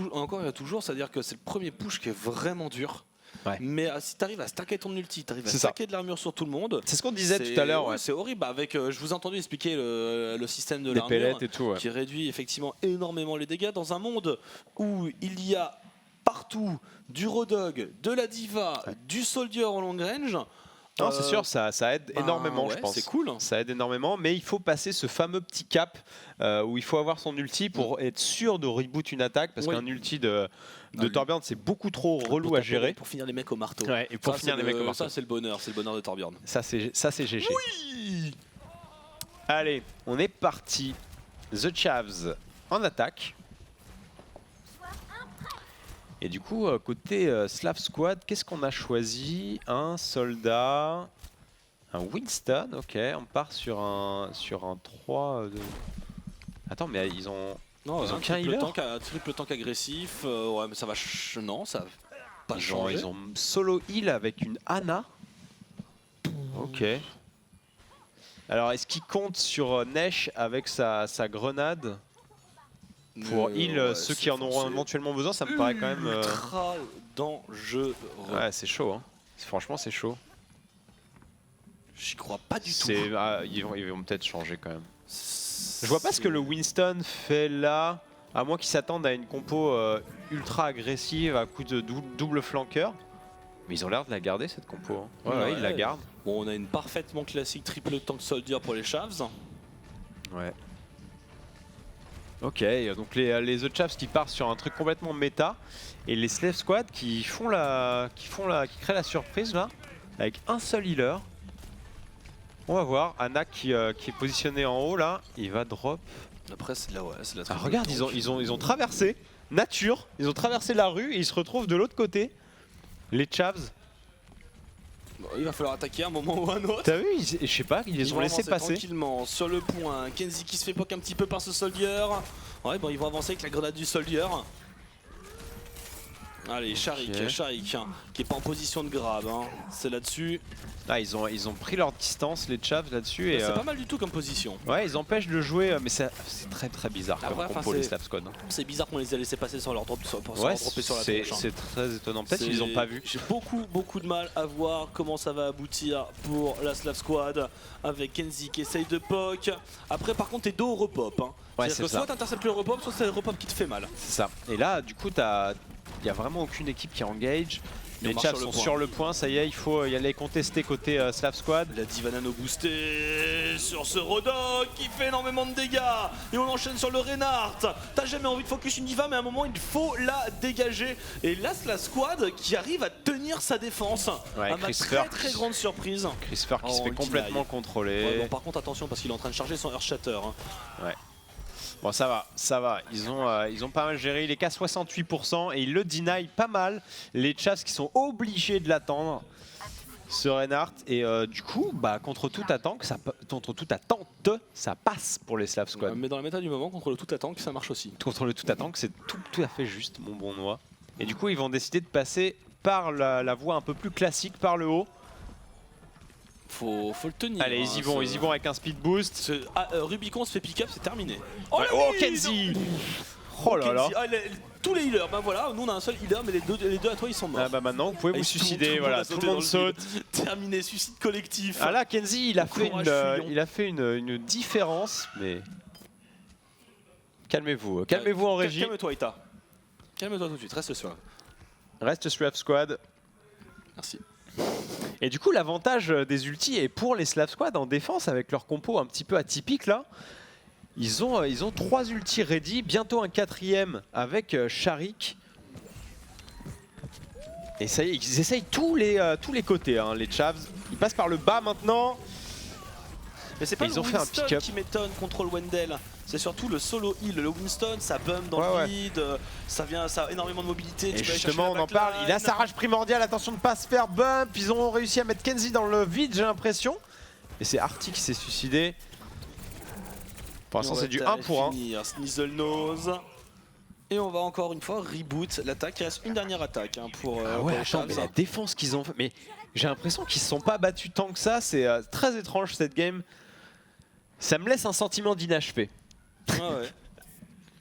il y a toujours, c'est-à-dire que c'est le premier push qui est vraiment dur. Ouais. Mais si tu arrives à stacker ton ulti, tu arrives à C'est ça. stacker de l'armure sur tout le monde. C'est ce qu'on disait tout à l'heure, ouais. C'est horrible. Avec, je vous ai entendu expliquer le système de Des l'armure pellets et tout, ouais. qui réduit effectivement énormément les dégâts dans un monde où il y a partout du Rodog, de la Diva, du Soldier en long range. Non, c'est sûr, ça aide bah, énormément, ouais, je pense. c'est cool. Ça aide énormément, mais il faut passer ce fameux petit cap où il faut avoir son ulti pour être sûr de reboot une attaque, parce Oui. qu'un ulti de oui. Torbjorn, c'est beaucoup trop relou à gérer. Pour finir les mecs au marteau. Ouais, et pour Ça, finir c'est les mecs au le- marteau. Ça, c'est le bonheur de Torbjorn. Ça, c'est GG. Allez, on est parti. The Chavs en attaque. Et du coup, côté Slav Squad, qu'est-ce qu'on a choisi? Un soldat, un Winston, ok. On part sur un 3 de... Attends, mais ils ont... Non, Ils ont un qu'un triple healer. triple tank agressif. Ouais, mais ça va. Non, ça va pas Genre, changer. ils ont solo heal avec une Ana. Ok. Alors, est-ce qu'il compte sur Nesh avec sa grenade pour heal ouais, ceux c'est qui en auront forcé. éventuellement besoin? Ça me paraît quand même... Ultra dangereux. Ouais, c'est chaud. Hein. Franchement, c'est chaud. J'y crois pas du tout. Ils vont peut-être changer quand même. Je vois pas ce que le Winston fait là, à moins qu'il s'attende à une compo ultra agressive à coup de double flanqueur. Mais ils ont l'air de la garder cette compo. Hein. Ouais, ils la gardent. Bon, on a une parfaitement classique triple tank soldier pour les Chavs. Ouais. Ok, donc les The Chavs qui partent sur un truc complètement méta et les Slave Squad qui créent la surprise là avec un seul healer. On va voir Anak qui est positionné en haut là, il va drop. Après, c'est là, ouais, c'est la Ah, regarde, ils ont traversé nature, ils ont traversé la rue et ils se retrouvent de l'autre côté. Les Chavs. Bon, il va falloir attaquer à un moment ou à un autre. T'as vu, je sais pas, ils les ont vont laissés avancer passer. tranquillement sur le point. Kenzie qui se fait poke un petit peu par ce soldier. Ouais, bon, ils vont avancer avec la grenade du soldier. Allez, Sharik, Ok. Sharik, hein, qui est pas en position de grab. Hein. C'est là-dessus. Ah, ils ont pris leur distance, les Chavs, là-dessus. Et C'est pas mal du tout comme position. ouais, ils empêchent de jouer, mais c'est très très bizarre Après, comme enfin, compo, les c'est- Slav Squad. C'est bizarre qu'on les ait laissés passer sans leur drop, pour Ouais, leur dropper sur la c'est tronche. Hein. c'est très étonnant. Peut-être qu'ils ont pas vu. J'ai beaucoup de mal à voir comment ça va aboutir pour la Slav Squad avec Kenzie qui essaye de poke. Après, par contre, t'es dos au repop. Hein. Ouais, C'est-à-dire c'est que ça. soit t'interceptes le repop, soit c'est le repop qui te fait mal. C'est ça. Et là, du coup, il y a vraiment aucune équipe qui engage. Et on Les marche Chavs sur le sont point. sur le point, ça y est, il faut y aller contester côté Slav Squad. La Diva Nano boostée sur ce Rodok qui fait énormément de dégâts. Et on enchaîne sur le Reinhardt. T'as jamais envie de focus une Diva, mais à un moment il faut la dégager. Et là, c'est la squad qui arrive à tenir sa défense. Ouais, à ma Chris très Furk. très grande surprise. Chris Furk qui se Oh, fait on complètement deny. contrôler. Ouais, bon, par contre, attention parce qu'il est en train de charger son Earth Shatter. Hein. Bon, ça va. Ils ont pas mal géré. Il est qu'à 68% et ils le deny pas mal. Les Chavs qui sont obligés de l'attendre. Ce Reinhardt. Et du coup, bah, contre toute attente, ça passe pour les Slav Squad. Mais dans la méta du moment, contre le tout attend, ça marche aussi. Contre le tout attente, c'est tout à fait juste, mon bon noix. Et du coup, ils vont décider de passer par la voie un peu plus classique, par le haut. Faut le tenir. Allez, hein, ils y vont avec un speed boost. Rubicon se fait pick-up, c'est terminé. Ouais, le oh, lead Kenzie. Oh là là. Kenzie. Ah, tous les healers, ben voilà, nous on a un seul healer, mais les deux à toi ils sont morts. Ah bah maintenant, vous pouvez Ah, vous tout le suicider, monde voilà, a tout sauté le monde dans le saute. vide. Terminé, suicide collectif. Ah là, Kenzie, il a fait Courage fuyant. une différence, mais... Calmez-vous en régie. Calme-toi, Ita. Calme-toi tout de suite, reste sur. Reste Slav Squad. Merci. Et du coup, l'avantage des ultis est pour les Slav Squad en défense avec leur compo un petit peu atypique là. Ils ont 3 ultis ready, bientôt un 4ème avec Sharik. Et ça y est, ils essayent tous les côtés, hein, les Chavs. Ils passent par le bas maintenant. Mais c'est pas Ils le ont fait un Winston pick-up. qui m'étonne contre le Wendell. C'est surtout le solo heal. Le Winston, ça bump dans Ouais, le vide, ça a énormément de mobilité. Et tu peux aller justement, chercher on la en parle. Il a backline. sa rage primordiale. Attention de ne pas se faire bump. Ils ont réussi à mettre Kenzie dans le vide, j'ai l'impression. Et c'est Artie qui s'est suicidé. Pour l'instant, Et on c'est va du 1 pour 1. finir. Snizzle Nose. Et on va encore une fois reboot l'attaque. Il reste une dernière attaque hein, pour, Ah pour ouais, les attends, Chavs. mais la défense qu'ils ont fait. Mais j'ai l'impression qu'ils se sont pas battus tant que ça. C'est très étrange cette game. Ça me laisse un sentiment d'inachevé. Ouais, ouais.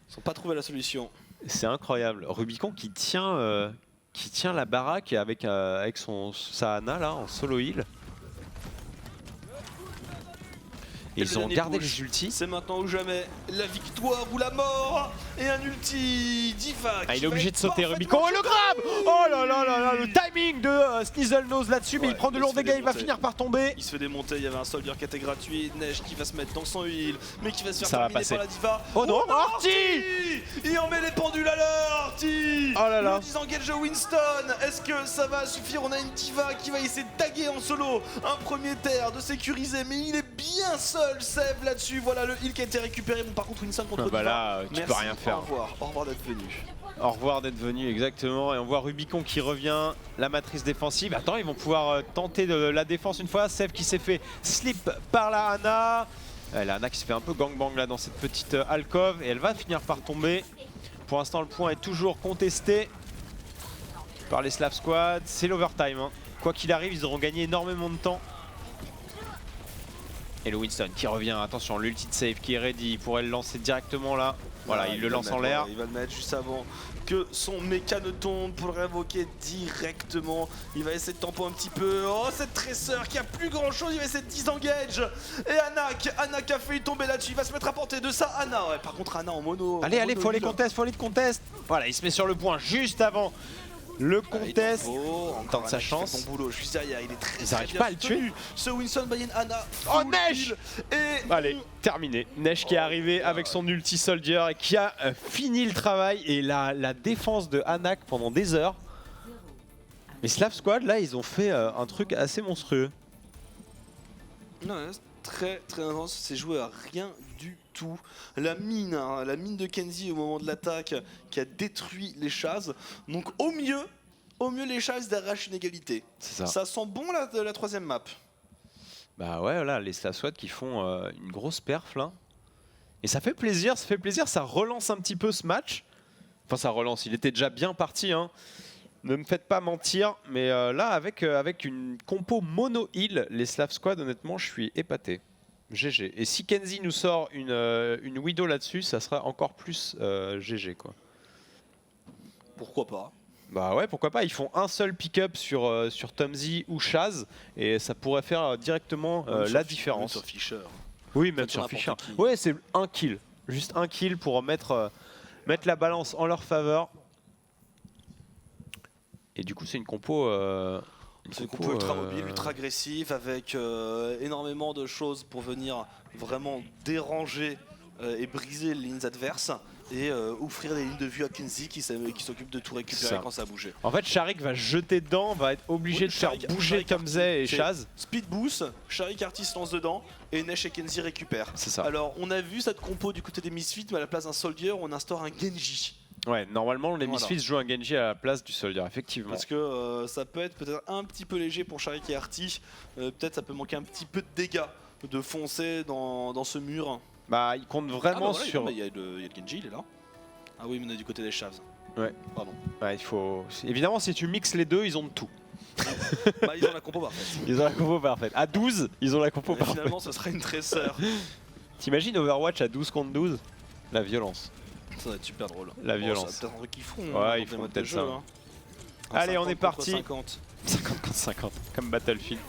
Ils n'ont pas trouvé la solution. C'est incroyable. Rubicon qui tient la baraque avec sa Ana là en solo heal. Et Et ils le ont dernier gardé push. les ultis. C'est maintenant ou jamais. La victoire ou la mort. Et un ulti Diva. Ah, qui il est va obligé être de sauter parfaitement Rubicon et le grab. Oh là là là là, le timing de Snizzle Nose là-dessus, mais Ouais, il prend de il lourds se fait dégâts, il va démonter. finir par tomber. Il se fait démonter, il y avait un soldier qui était gratuit, Neige qui va se mettre dans son heal, mais qui va se faire Ça va terminer passer. par la Diva. Oh non, Artie Artie. Il en met les pendules à l'heure, Artie. Oh là là. Le disengage de Winston, est-ce que ça va suffire? On a une Diva qui va essayer de taguer en solo, un premier terre, de sécuriser, mais il est bien seul, Seb là-dessus. Voilà le heal qui a été récupéré. Bon, par contre, Winston contre Ah bah Diva. là, tu peux Merci, rien faire. Au revoir d'être venu. Au revoir d'être venu, exactement. Et on voit Rubicon qui revient, la matrice défensive. Attends, ils vont pouvoir tenter de la défense une fois. Seb qui s'est fait slip par la Ana. La Ana qui se fait un peu gangbang là dans cette petite alcôve. Et elle va finir par tomber. Pour l'instant, le point est toujours contesté par les Slav Squad. C'est l'overtime. Hein. Quoi qu'il arrive, ils auront gagné énormément de temps. Et le Winston qui revient. Attention, l'ulti de save qui est ready. Il pourrait le lancer directement là. Voilà, il le va lance en mettre, l'air. voilà, il va le mettre juste avant que son méca ne tombe pour le réinvoquer directement. Il va essayer de tempo un petit peu. Oh, cette tresseur qui a plus grand chose. Il va essayer de disengage. Et Anak a failli tomber là-dessus. Il va se mettre à portée de ça. Ana, ouais, par contre, Ana en mono. Allez, en allez, mono faut les heal. contest. Voilà, il se met sur le point juste avant le Ah, il contest. est beau, encore Tente sa Anak qui chance. fait son boulot juste derrière. Il est très, Ils très arrivent bien pas à le soutenu. Ce Winston Bayern Ana. Oh, full Neige heal. Et Allez, terminé. Neige qui est arrivé avec son ulti soldier et qui a fini le travail. Et la défense de Anak pendant des heures. Mais Slav Squad, là, ils ont fait un truc assez monstrueux. Non, c'est très très intense, c'est joué à rien du tout. La mine de Kenzie au moment de l'attaque qui a détruit les Chaz. Donc au mieux les Chaz d'arrachent une égalité. C'est ça. Ça sent bon la troisième map. Bah ouais, voilà, les Slav Squad qui font une grosse perf là. Et ça fait plaisir, ça relance un petit peu ce match. Enfin, ça relance, il était déjà bien parti, hein. Ne me faites pas mentir, mais là, avec une compo mono-heal, les Slav Squad, honnêtement, je suis épaté. GG. Et si Kenzie nous sort une Widow là-dessus, ça sera encore plus GG, quoi. Pourquoi pas? Bah ouais, pourquoi pas. Ils font un seul pick-up sur Tomzy ou Chaz, et ça pourrait faire directement la différence. Sur Fischer. Oui, même sur sur Fischer. n'importe qui. Ouais, c'est un kill. Juste un kill pour mettre la balance en leur faveur. Et du coup, c'est une compo... C'est une compo ultra mobile, ultra agressive, avec énormément de choses pour venir vraiment déranger et briser les lignes adverses et offrir des lignes de vue à Kenzie qui s'occupe de tout récupérer Ça. quand ça a bougé. En fait, Sharik va jeter dedans, va être obligé Oui, de faire Sharik- bouger Sharik Tomzy Artis, et c'est Chaz. Speed boost, Sharik Artis se lance dedans et Nesh et Kenzie récupèrent. C'est ça. Alors on a vu cette compo du côté des Misfits, mais à la place d'un Soldier, on instaure un Genji. Ouais, normalement, les Voilà. Misfits jouent un Genji à la place du Soldier, effectivement. Parce que ça peut être peut-être un petit peu léger pour Sharik et Artie. Peut-être ça peut manquer un petit peu de dégâts de foncer dans ce mur. Bah, il compte vraiment sur... Il y a le Genji, il est là. Ah oui, mais on est du côté des Chavs. Ouais. Pardon. Ouais, il faut... Évidemment, si tu mixes les deux, ils ont de tout. Bah, ils ont la compo parfaite. Ils ont la compo parfaite. À 12, ils ont la compo Et parfaite. finalement, ce sera une tresseur. T'imagines Overwatch à 12 contre 12? La violence. Ça va être super drôle. La Bon, violence. c'est peut-être un truc qu'ils font. Ouais, dans ils des font modes de peut-être jeu, ça. hein. Allez, on 50 est parti. contre 50. 50 contre 50, comme Battlefield.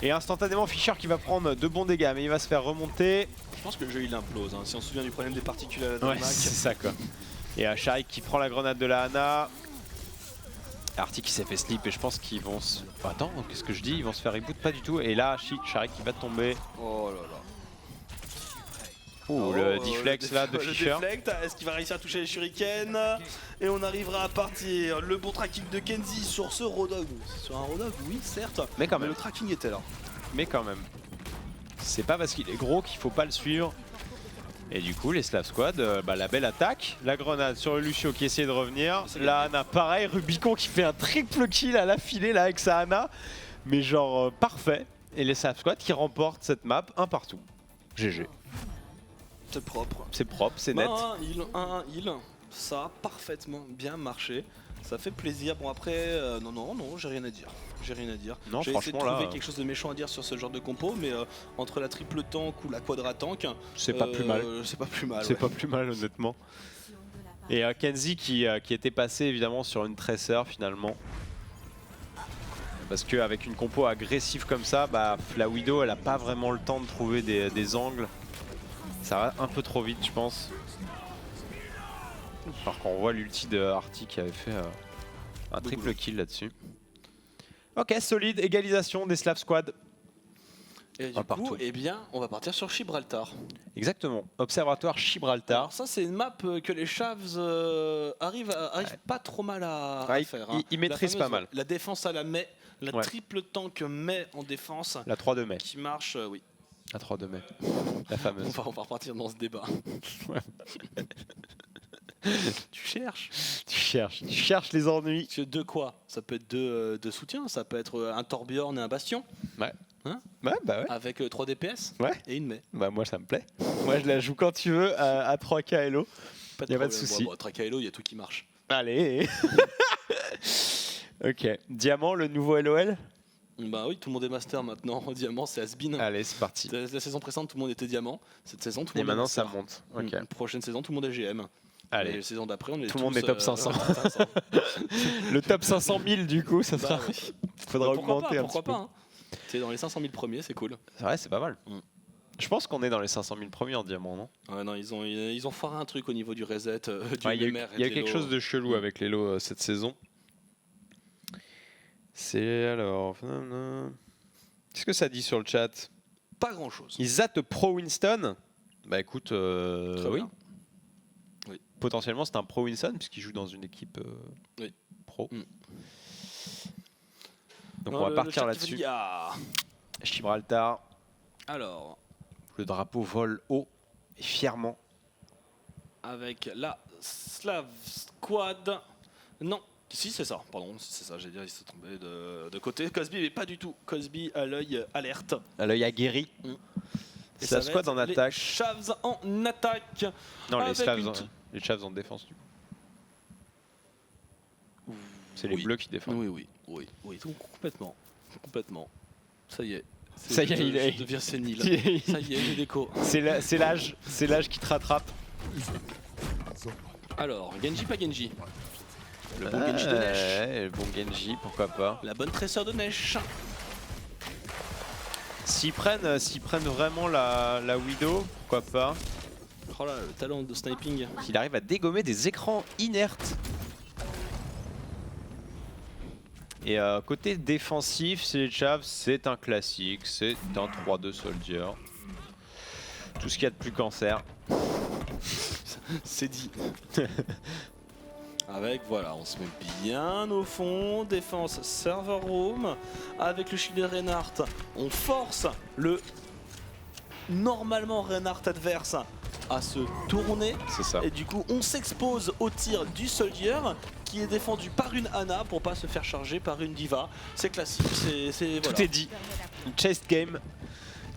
Et instantanément, Fischer qui va prendre de bons dégâts, mais il va se faire remonter. Je pense que le jeu il implose. Hein. Si on se souvient du problème des particules à la Ouais, Danemark. c'est ça quoi. Et Sharik qui prend la grenade de la Hana. Artie qui s'est fait slip et je pense qu'ils vont se... Enfin, attends, qu'est-ce que je dis? Ils vont se faire reboot pas du tout. Et là, Sharik qui va tomber. Oh là là. Oh, le deflex là de le Fischer. deflect, est-ce qu'il va réussir à toucher les shurikens? Et on arrivera à partir. Le bon tracking de Kenzie sur ce Rodog. Sur un Rodog, oui, certes. Mais quand Mais même. le tracking était là. Mais quand même. C'est pas parce qu'il est gros qu'il faut pas le suivre. Et du coup, les Slav Squad, la belle attaque. La grenade sur le Lucio qui essaie de revenir. La Hana, pareil. Rubicon qui fait un triple kill à l'affilée là avec sa Hana. Mais genre parfait. Et les Slav Squad qui remportent cette map un partout. GG. C'est propre. C'est propre, c'est net. Un heal, ça a parfaitement bien marché. Ça fait plaisir. Bon après, non, j'ai rien à dire. J'ai rien à dire. Non, J'ai essayé de franchement, trouver là, quelque chose de méchant à dire sur ce genre de compo, mais entre la triple tank ou la quadra tank, C'est pas plus mal. C'est pas plus mal. C'est ouais. pas plus mal honnêtement. Et Kenzie qui était passé évidemment sur une Tracer finalement. Parce qu'avec une compo agressive comme ça, la Widow elle a pas vraiment le temps de trouver des angles. Ça va un peu trop vite je pense. Alors qu'on voit l'ulti de Artie qui avait fait un triple kill là-dessus. Ok, solide, égalisation des Slav Squad. Et du Un coup, partout. eh bien, on va partir sur Gibraltar. Exactement, Observatoire Gibraltar. Alors ça, c'est une map que les Chavs arrivent pas trop mal à Ouais, faire. ils La maîtrisent fameuse- pas mal. La défense à la mai, la Ouais. triple tank mai en défense La 3 de mai. qui marche, oui. La 3 de mai. La fameuse. On va repartir dans ce débat. Tu cherches. Tu cherches les ennuis. De quoi? Ça peut être de soutien, ça peut être un Torbjorn et un Bastion, Ouais, bah ouais. avec 3 DPS Ouais. et une mai. Bah moi ça me plaît. Moi je la joue quand tu veux à 3K Hello. Y a pas de souci. Trakaelo, il y a tout qui marche. Allez. Ok. Diamant, le nouveau LOL. Bah oui, tout le monde est master maintenant. Diamant, c'est Asbin. Allez, c'est parti. La saison précédente, tout le monde était diamant. Cette saison, tout le Et monde est maintenant ça master. monte. Ok. Prochaine saison, tout le monde est GM. Et Allez. la saison d'après, on est Tout le monde tous, est top 500. top 500. Le top 500 000 du coup, ça sera. Bah oui. Faudra Pourquoi augmenter pas, un pourquoi petit peu. pas hein. C'est dans les 500 000 premiers, c'est cool. C'est vrai, c'est pas mal. Mm. Je pense qu'on est dans les 500 000 premiers en diamant, non? Ouais, non, ils ont foiré un truc au niveau du reset, du Ouais, il y a MMR et il y a de quelque l'Elo. chose de chelou avec les lots cette saison. C'est alors. Qu'est-ce que ça dit sur le chat? Pas grand chose. Isat Pro Winston. Bah écoute, Très oui. bien. Oui. Potentiellement c'est un Pro Winston puisqu'il joue dans une équipe Oui. pro. Mm. Donc Non, on va le partir chat qui là-dessus. dit, ah. Gibraltar, Alors, le drapeau vole haut et fièrement. avec la Slav Squad. Non, si c'est ça, pardon, c'est ça, j'ai dit, il s'est tombé de côté. Cosby, mais pas du tout. Cosby à l'œil alerte. À l'œil aguerri. Mm. Et Slav ça va Squad être en attaque. Les Chavs en attaque. Non, avec les une Chavs en défense du coup. C'est les Oui. bleus qui défendent. Oui, tout, complètement. Ça y est. Ça y est, il est- je deviens sénile. Ça y est, j'ai déco. C'est l'âge qui te rattrape. Alors, Genji, pas Genji. Le bon Genji de Neige. Ouais, le bon Genji, pourquoi pas. La bonne tresseur de Neige. S'ils prennent vraiment la Widow, pourquoi pas. Oh là, le talent de sniping. Qu'il arrive à dégommer des écrans inertes. Et côté défensif, c'est les Chavs, c'est un classique, c'est un 3-2 Soldier. Tout ce qu'il y a de plus cancer. C'est dit. Avec, voilà, on se met bien au fond, défense server room, avec le shield de Reinhardt, on force le normalement Reinhardt adverse à se tourner, C'est ça. et du coup on s'expose au tir du Soldier qui est défendu par une Ana pour pas se faire charger par une Diva. C'est classique, c'est Tout voilà. est dit. Chase game.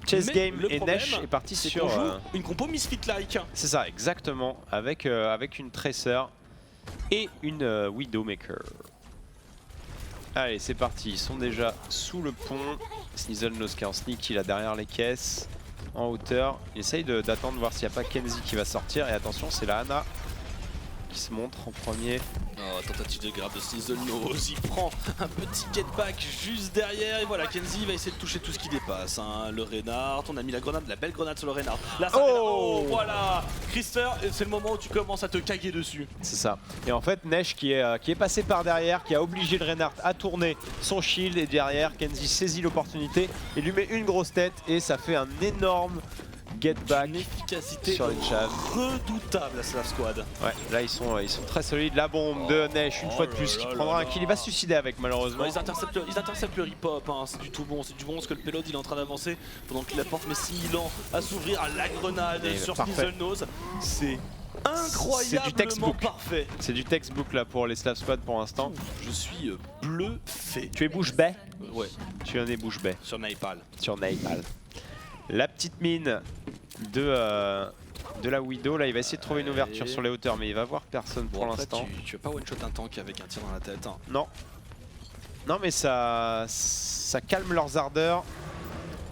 Chase Mais game le et problème, Nesh est parti c'est sur... qu'on joue une compo Misfit-like. C'est ça, exactement. Avec une Tracer et une Widowmaker. Allez, c'est parti. Ils sont déjà sous le pont. Sneasel qui est en sneaky là derrière les caisses. En hauteur. Il essaye d'attendre voir s'il n'y a pas Kenzie qui va sortir. Et attention, c'est la Ana qui se montre en premier. Oh, tentative de grab de Sneasel-Nose, il prend un petit get back juste derrière et voilà, Kenzie va essayer de toucher tout ce qui dépasse, hein. Le Reinhardt, on a mis la grenade, la belle grenade sur le Reinhardt. Là, ça Oh voilà, Krister, c'est le moment où tu commences à te caguer dessus. C'est ça. Et en fait, Nesh qui est passé par derrière, qui a obligé le Reinhardt à tourner son shield. Et derrière, Kenzie saisit l'opportunité et lui met une grosse tête. Et ça fait un énorme get back Une efficacité sur les Chavs. redoutable à Slav Squad. Ouais, là ils sont très solides. La bombe de Nesh, une fois de plus, qui prendra un kill. Il va se suicider avec, malheureusement. Ouais, ils interceptent le rip-hop, hein. C'est du tout bon parce que le payload il est en train d'avancer pendant que la porte met si lent à s'ouvrir à la grenade Et sur parfait. Sneasel-Nose. C'est incroyablement textbook. parfait. C'est du textbook là pour les Slav Squad pour l'instant. Je suis bluffé. Tu es bouche bée. Ouais, Tu en es bouche bée sur Naipal. sur Naipal. La petite mine de la Widow. Là, il va essayer de trouver une ouverture Et- sur les hauteurs, mais il va voir personne pour Bon, après, l'instant. tu veux pas one-shot un tank avec un tir dans la tête. Hein. Non. Non, mais ça calme leurs ardeurs.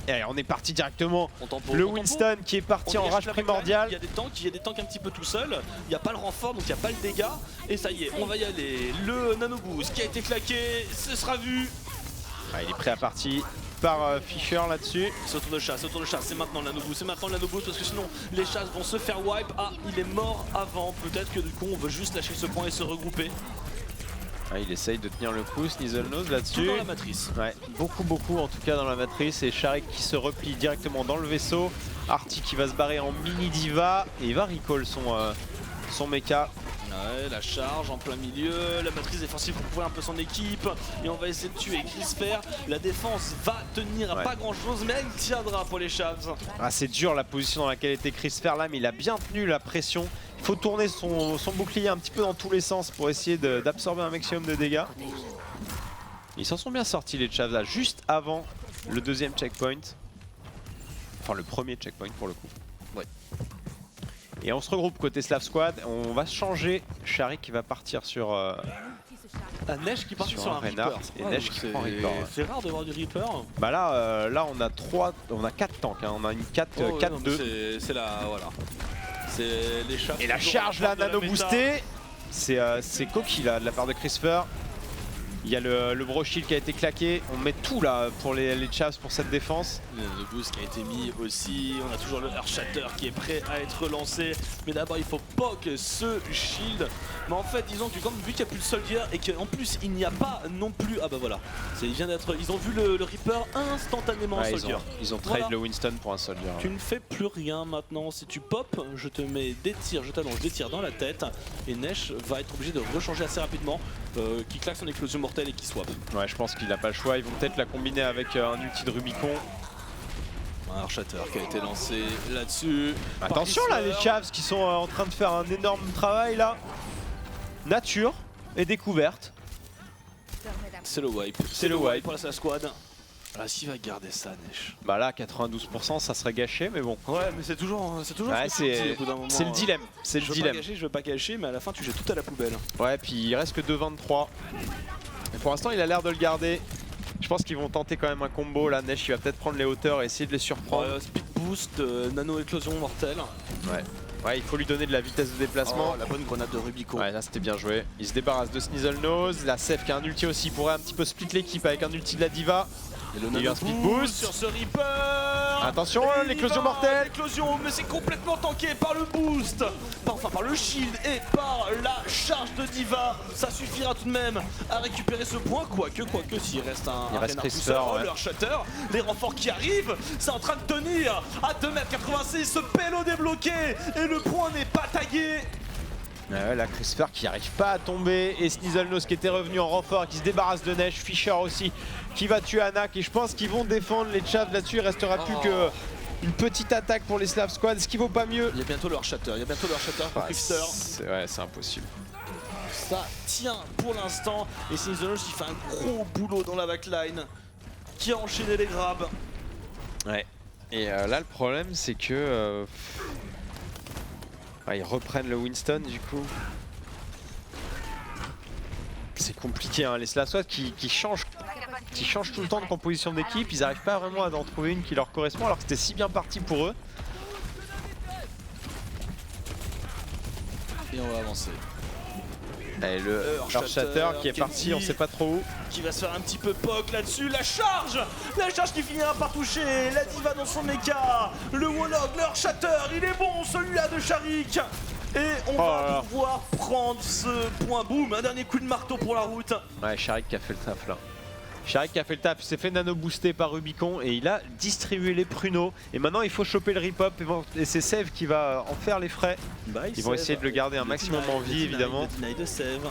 Et allez, on est parti directement. On tempo, Le on tempo. Winston qui est parti On en dégage rage la backline, primordial. Il y a des tanks un petit peu tout seuls. Il n'y a pas le renfort, donc il n'y a pas le dégât. Et ça y est, on va y aller. Le nano boost qui a été claqué, ce sera vu. Ah, il est prêt à partir par Fischer là-dessus. C'est au tour de chasse, c'est maintenant le nano boost, parce que sinon les chasses vont se faire wipe. Ah, il est mort avant. Peut-être que du coup on veut juste lâcher ce point et se regrouper. Ah, il essaye de tenir le coup, Sneasel-Nose Tout là-dessus. dans la matrice. Ouais, beaucoup en tout cas dans la matrice. Et Sharik qui se replie directement dans le vaisseau. Arty qui va se barrer en mini diva. Et il va recall son mecha. Ouais, la charge en plein milieu, la matrice défensive pour couvrir un peu son équipe. Et on va essayer de tuer Crisper. La défense va tenir à Ouais. pas grand chose, mais elle tiendra pour les Chavs. Ah, c'est dur la position dans laquelle était Crisper là, mais il a bien tenu la pression. Il faut tourner son bouclier un petit peu dans tous les sens pour essayer d'absorber un maximum de dégâts. Ils s'en sont bien sortis les Chavs là, juste avant le deuxième checkpoint. Enfin le premier checkpoint pour le coup. Ouais. Et on se regroupe côté Slav Squad, on va changer. Sharik qui va partir sur... La neige qui part sur, Sur un un Reinhardt Reaper. et neige qui prend Reaper, ouais. C'est rare de voir du Reaper. Bah là on a 4 tanks, hein. On a une 4-2. Oh, ouais, non, mais c'est la... Voilà. C'est les Chavs. Et la toujours charge en là, face de la nano méta. boostée. C'est coquille là de la part de Crisper. Il y a le bro shield qui a été claqué. On met tout là pour les Chavs pour cette défense. Le boost qui a été mis aussi, on a toujours le Earth Shatter qui est prêt à être lancé. Mais d'abord il faut poke ce shield. Mais en fait disons que comme vu qu'il n'y a plus de Soldier et qu'en plus il n'y a pas non plus... Ah bah voilà, il vient d'être... Ils ont vu le Reaper instantanément en Ouais, Soldier. ils ont trade Voilà. le Winston pour un Soldier. Tu ne fais plus rien maintenant, si tu pop, je te mets des tirs, je t'annonce des tirs dans la tête et Nesh va être obligé de rechanger assez rapidement, qui claque son explosion mortelle et qui swap. Ouais, je pense qu'il n'a pas le choix. Ils vont peut-être la combiner avec un ulti de Rubicon. Un Earth Shatter qui a été lancé là-dessus. Attention là, les Chavs qui sont en train de faire un énorme travail là. Nature et découverte. C'est le wipe. C'est le wipe. pour la Slav Squad. Ah, s'il va garder ça, Nesh. Bah là, 92%, ça serait gâché, mais bon. Ouais, mais c'est toujours Ouais, ce que tu dis, au bout d'un moment, c'est le dilemme. C'est le Je veux pas dilemme. gâcher, je veux pas gâcher, mais à la fin tu jettes tout à la poubelle. Ouais, puis il reste que 2,23. Et pour l'instant, il a l'air de le garder. Je pense qu'ils vont tenter quand même un combo. Là, Nesh, il va peut-être prendre les hauteurs et essayer de les surprendre. Speed boost, nano éclosion mortelle. Ouais, il faut lui donner de la vitesse de déplacement. Oh, la bonne grenade de Rubicon. Ouais, là c'était bien joué. Il se débarrasse de Sneaselnose. La Seth qui a un ulti aussi pourrait un petit peu split l'équipe avec un ulti de la Diva. Et le Il y a un speed boost. sur ce Reaper. Attention, Et il l'éclosion va, mortelle. L'éclosion, mais c'est complètement tanké par le boost. Enfin, par le shield et par la charge de Diva. Ça suffira tout de même à récupérer ce point. Quoique, s'il reste un Il reste Reinhardt Crisper, tout seul, ouais. leur Shatter, les renforts qui arrivent, c'est en train de tenir à 2,86 m. Ce pélo débloqué et le point n'est pas tagué. Ouais, la Crisper qui n'arrive pas à tomber et Sneaselnose qui était revenu en renfort et qui se débarrasse de Nesh, Fischer aussi qui va tuer Anak et je pense qu'ils vont défendre les Chavs là-dessus. Il restera plus que une petite attaque pour les Slav Squad, ce qui vaut pas mieux. Il y a bientôt leur Shatter, pour Crisper. C'est impossible. Ça tient pour l'instant et Sneaselnose qui fait un gros boulot dans la backline, qui a enchaîné les grabs. Ouais. Et là le problème c'est que ils reprennent le Winston du coup. C'est compliqué hein, les Slav Squad qui changent tout le temps de composition d'équipe, ils n'arrivent pas vraiment à en trouver une qui leur correspond alors que c'était si bien parti pour eux. Et on va avancer. Et le Earthshatter qui est parti, on sait pas trop où. Qui va se faire un petit peu poke là-dessus. La charge qui finira par toucher la Diva dans son mecha. Le Warlock, le Earthshatter, il est bon celui-là de Sharik. Et on va pouvoir prendre ce point. Boum, un dernier coup de marteau pour la route. Ouais, Sharik qui a fait le taf là. Sharik qui a fait le taf, il s'est fait nano booster par Rubicon et il a distribué les pruneaux. Et maintenant il faut choper le rip-up et c'est Sève qui va en faire les frais. Ils vont essayer de le garder un maximum en vie évidemment. Le deny de Sève.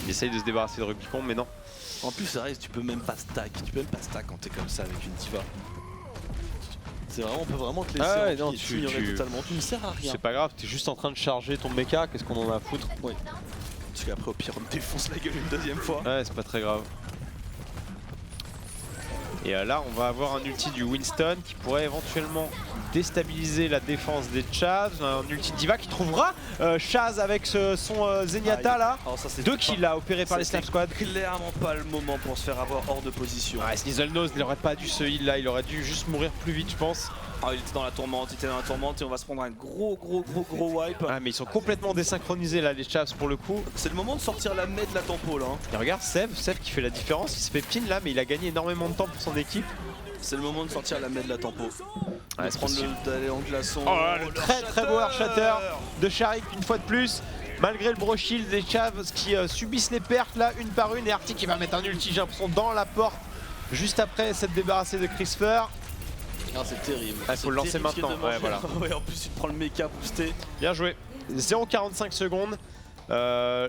Il essaye de se débarrasser de Rubicon mais non. En plus, ça reste, tu peux même pas stack. Quand t'es comme ça avec une Diva. C'est vraiment, on peut vraiment te laisser Ah ouais, en non, vie et t'ignorer totalement. Tu ne sers à rien. C'est pas grave, t'es juste en train de charger ton mecha, qu'est-ce qu'on en a à foutre? Oui. Parce qu'après, au pire, on me défonce la gueule une deuxième fois. Ouais, c'est pas très grave. Et là, on va avoir un ulti du Winston qui pourrait éventuellement déstabiliser la défense des Chavs. Un ulti de Diva qui trouvera Chaz avec son Zenyatta là. Alors ça, 2 kills là opérés par les Slav Squad. Clairement pas le moment pour se faire avoir hors de position. Ouais, Sneaselnose, il aurait pas dû se heal là, il aurait dû juste mourir plus vite, je pense. Ah, il était dans la tourmente, et on va se prendre un gros wipe. Ah, mais ils sont complètement désynchronisés là, les Chavs pour le coup. C'est le moment de sortir la main de la tempo là. Et regarde Sève qui fait la différence, il se fait pin là, mais il a gagné énormément de temps pour son équipe. C'est le moment de sortir la main de la tempo. Ouais, de prendre d'aller en glaçon. Oh là, le très beau Earthshatter de Sharik une fois de plus. Malgré le bro shield des Chavs qui subissent les pertes là une par une et Arctic qui va mettre un ulti, j'ai l'impression, dans la porte juste après s'être débarrassé de Crisper. Ah, c'est terrible. Il faut le lancer maintenant. Ouais, voilà. Ouais, en plus, il prend le mecha boosté. Bien joué. 0,45 secondes. La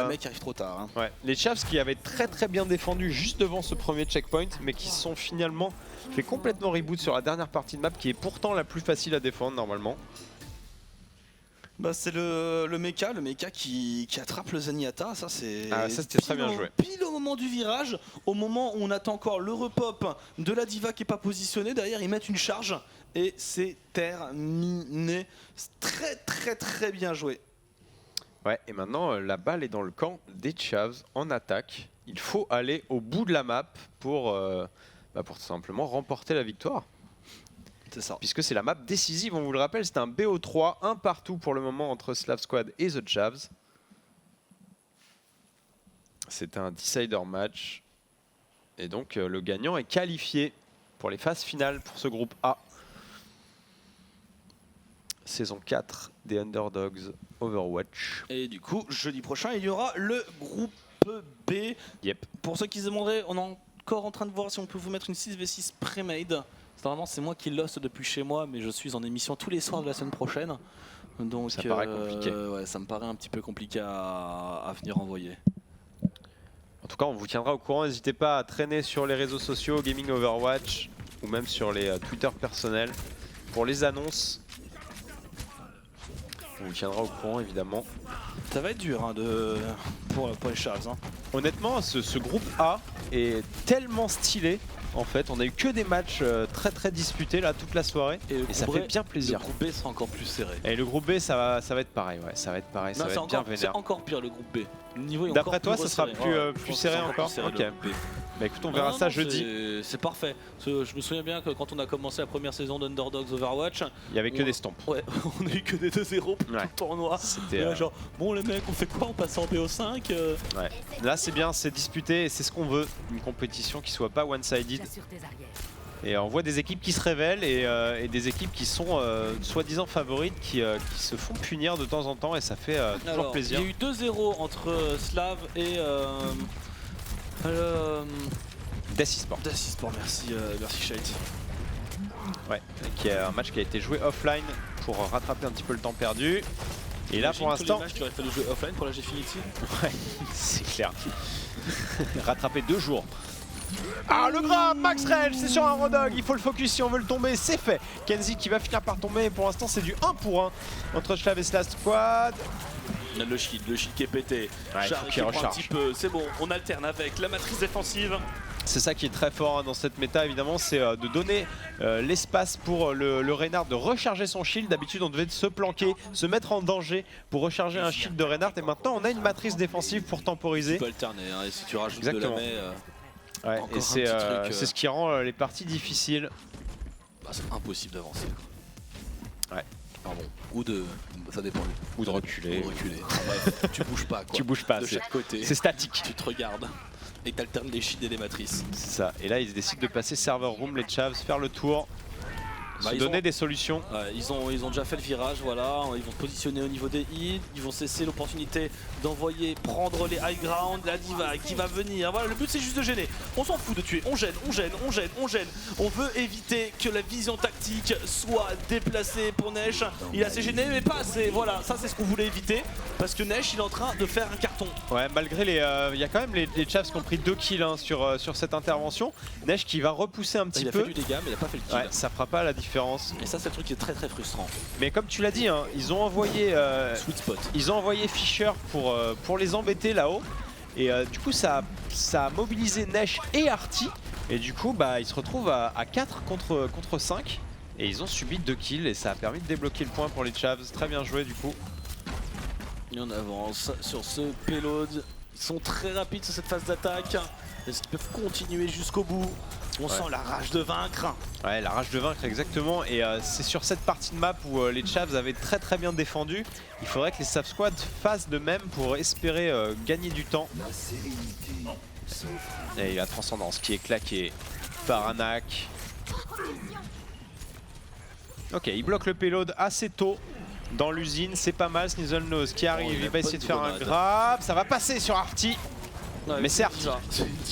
mec arrive trop tard. Hein. Ouais. Les Chavs qui avaient très bien défendu juste devant ce premier checkpoint, mais qui sont finalement fait complètement reboot sur la dernière partie de map, qui est pourtant la plus facile à défendre normalement. Bah, c'est le mecha qui attrape le Zenyatta, ça c'est c'était très bien joué. Pile au moment du virage, au moment où on attend encore le repop de la Diva qui est pas positionnée, derrière ils mettent une charge et c'est terminé. Très bien joué. Ouais, et maintenant la balle est dans le camp des Chavs en attaque. Il faut aller au bout de la map pour tout simplement remporter la victoire. C'est ça. Puisque c'est la map décisive, on vous le rappelle, c'est un BO3, un partout pour le moment entre Slav Squad et The Chavs. C'est un decider match. Et donc le gagnant est qualifié pour les phases finales pour ce groupe A. Saison 4 des Underdogs Overwatch. Et du coup, jeudi prochain, il y aura le groupe B. Yep. Pour ceux qui se demanderaient, on est encore en train de voir si on peut vous mettre une 6v6 pré-made. Normalement, c'est moi qui l'hoste depuis chez moi, mais je suis en émission tous les soirs de la semaine prochaine. Donc, ça paraît compliqué. Ouais, ça me paraît un petit peu compliqué à venir envoyer. En tout cas, on vous tiendra au courant. N'hésitez pas à traîner sur les réseaux sociaux, Gaming Overwatch, ou même sur les Twitter personnels pour les annonces. On vous tiendra au courant, évidemment. Ça va être dur hein, pour les Chavs. Hein. Honnêtement, ce groupe A est tellement stylé. en fait. On a eu que des matchs très disputés là toute la soirée et ça fait bien plaisir. Le groupe B sera encore plus serré. Et le groupe B ça va être pareil, ouais, ça va être pareil, ça va être bien vénère. C'est encore pire le groupe B. Le niveau est D'après encore toi, ça sera plus serré encore. Ok. Bah écoute, on verra ça jeudi. C'est parfait. Je me souviens bien que quand on a commencé la première saison d'Underdogs Overwatch, il y avait que des stomps. Ouais, on a eu que des 2-0 pour tout le tournoi. C'était genre, bon les mecs, on fait quoi? On passe en BO5 Ouais. Là c'est bien, c'est disputé et c'est ce qu'on veut. Une compétition qui soit pas one-sided. Et on voit des équipes qui se révèlent et des équipes qui sont soi-disant favorites qui se font punir de temps en temps et ça fait toujours plaisir. Il y a eu 2-0 entre Slav et Death Esports. Death Esports, merci Shite. Ouais, qui est un match qui a été joué offline pour rattraper un petit peu le temps perdu. Et là pour l'instant... Tu aurais fallu jouer offline pour la Gfinity. Ouais, c'est clair. Rattraper 2 jours. Ah le grab, Max Rage, c'est sur un Rodog, il faut le focus si on veut le tomber, c'est fait. Kenzie qui va finir par tomber, pour l'instant c'est du 1 pour 1 entre Slav et Slav Squad. Le shield qui est pété, ouais, qui recharge un petit peu, c'est bon, on alterne avec la matrice défensive. C'est ça qui est très fort dans cette méta évidemment, c'est de donner l'espace pour le Reinhardt de recharger son shield. D'habitude on devait se planquer, se mettre en danger pour recharger un shield de Reinhardt et maintenant on a une matrice défensive pour temporiser. Tu peux alterner hein, et si tu rajoutes exactement. de la main... Ouais, et c'est ce qui rend les parties difficiles. Bah, c'est impossible d'avancer. Ouais. Pardon. Ou de... ça dépend. Ou de reculer. Ou de reculer. Bref, tu bouges pas quoi. Tu bouges pas, de chaque côté. C'est statique. Tu te regardes et t'alternes les shields et les matrices. C'est ça. Et là ils décident de passer server room, les Chavs, faire le tour. Se donner des solutions. Ils ont déjà fait le virage, voilà. Ils vont se positionner au niveau des hits. Ils vont cesser l'opportunité d'envoyer, prendre les high ground. La diva qui va venir. Voilà, le but c'est juste de gêner. On s'en fout de tuer. On gêne, on gêne, on gêne, on gêne. On veut éviter que la vision tactique soit déplacée pour Nesh. Il est assez gêné, mais pas assez. Voilà, ça c'est ce qu'on voulait éviter. Parce que Nesh il est en train de faire un carton. Ouais, malgré les. Il y a quand même les Chavs qui ont pris 2 kills hein, sur cette intervention. Nesh qui va repousser un petit peu. Il a fait du dégât, mais il a pas fait le kill. Ouais, ça fera pas la différence. Et ça c'est un truc qui est très frustrant. Mais comme tu l'as dit, hein, ils ont envoyé Sweet Spot. Ils ont envoyé Fischer pour les embêter là-haut. Et du coup ça a mobilisé Nesh et Arty. Et du coup bah, ils se retrouvent à 4 contre 5. Et ils ont subi 2 kills et ça a permis de débloquer le point pour les Chavs. Très bien joué du coup. Et on avance sur ce payload. Ils sont très rapides sur cette phase d'attaque. Est-ce qu'ils peuvent continuer jusqu'au bout? On sent la rage de vaincre. Ouais, la rage de vaincre exactement. Et c'est sur cette partie de map où les Chavs avaient très bien défendu. Il faudrait que les Slav Squad fassent de même pour espérer gagner du temps. Et la transcendance qui est claquée par Anak. Ok, il bloque le payload assez tôt dans l'usine. C'est pas mal. Snizzlenose qui arrive. Il va essayer de faire un grab. Ça va passer sur Arty. Ouais, mais c'est Arty,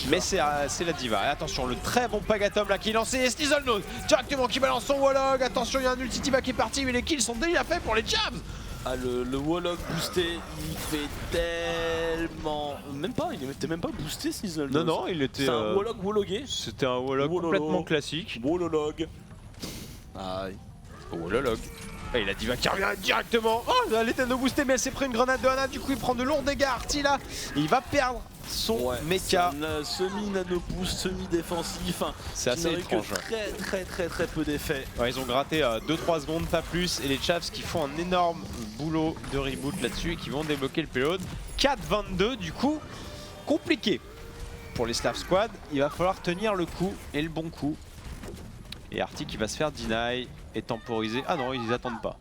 mais c'est la diva. Et attention, le très bon Pagatom là qui est lancé. Et Snizzlenose directement qui balance son Wallog. Attention, il y a un ulti-diva qui est parti, mais les kills sont déjà faits pour les Chavs. Ah, le Wallog boosté, il fait tellement. Même pas, il était même pas boosté Snizzlenose. Non, il était. C'est un Wallog wallogué. C'était un Wallog complètement classique. Wallog. Aïe. Wallog. Et la diva qui revient directement. Oh, elle était no boostée, mais elle s'est pris une grenade de Hana. Du coup, il prend de lourds dégâts. Arty là, il va perdre son mecha. Semi-nano boost, semi-défensif. C'est assez étrange. Très peu d'effets. Ouais, ils ont gratté 2-3 secondes, pas plus. Et les Chavs qui font un énorme boulot de reboot là-dessus et qui vont débloquer le payload. 4-22, du coup, compliqué. Pour les Slav Squad, il va falloir tenir le coup et le bon coup. Et Arty qui va se faire deny et temporiser. Ah non, ils attendent pas.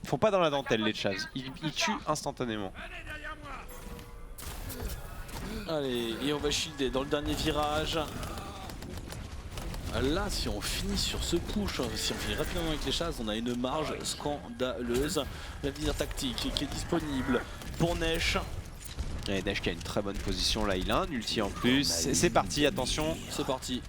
Ils font pas dans la dentelle les Chavs. Ils tuent instantanément. Allez, et on va shielder dans le dernier virage. Là, si on finit sur ce push, si on finit rapidement avec les Chavs, on a une marge scandaleuse. L'avenir tactique qui est disponible pour Nesh. Et Nesh qui a une très bonne position là, il a un ulti en plus. C'est parti, attention. C'est parti.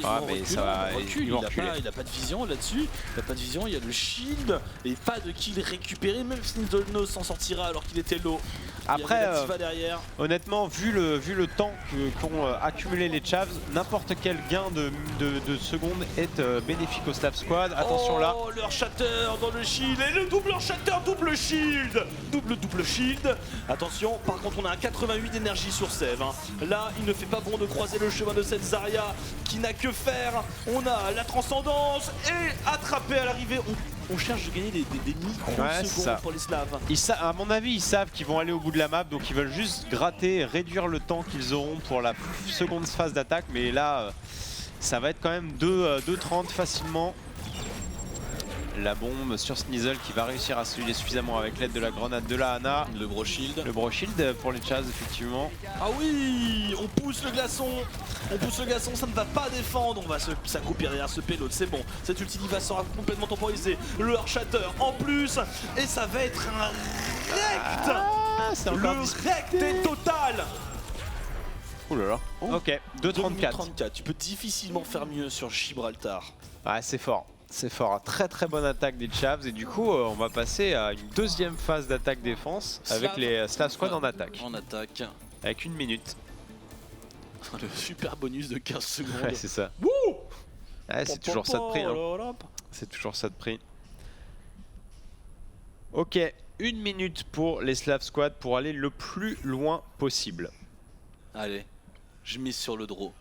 Ah, mais ça va, il a pas de vision là-dessus. Il a pas de vision, il y a le shield. Et pas de kill récupéré, même Snizzlenose s'en sortira alors qu'il était low. Après, derrière. Honnêtement, vu le temps qu'ont accumulé les Chavs, n'importe quel gain de seconde est bénéfique au Slav Squad. Attention là. Oh, leur shatter dans le shield. Et le double shatter, double shield. Double shield. Attention, par contre, on a un 88 d'énergie sur Sève. Hein. Là, il ne fait pas bon de croiser le chemin de cette Zarya qui n'a que faire. On a la transcendance et attrapé à l'arrivée. On cherche de gagner des microsecondes pour les Slaves. À mon avis, ils savent qu'ils vont aller au bout de la map, donc ils veulent juste gratter et réduire le temps qu'ils auront pour la seconde phase d'attaque. Mais là, ça va être quand même 2:30 facilement. La bombe sur Sneasel qui va réussir à se healer suffisamment avec l'aide de la grenade de la Ana. Le Broshield. Le Broshield pour les Chavs, effectivement. Ah oui, on pousse le glaçon. On pousse le glaçon, ça ne va pas défendre. On va s'accroupir derrière ce payload, c'est bon. Cette ulti va sera complètement temporisée. Le Heartshatter en plus. Et ça va être un rect. Le rect est total. Oh là là. Ok, 2:34. 2:34. Tu peux difficilement faire mieux sur Gibraltar. Ah, c'est fort. C'est fort, très très bonne attaque des Chavs et du coup on va passer à une deuxième phase d'attaque-défense avec les Slav Squad en attaque. En attaque. Avec 1 minute. Le super bonus de 15 secondes. Ouais, c'est ça. Ouais, c'est toujours ça de prix. Hein. C'est toujours ça de prix. Ok, 1 minute pour les Slav Squad pour aller le plus loin possible. Allez, je mise sur le draw.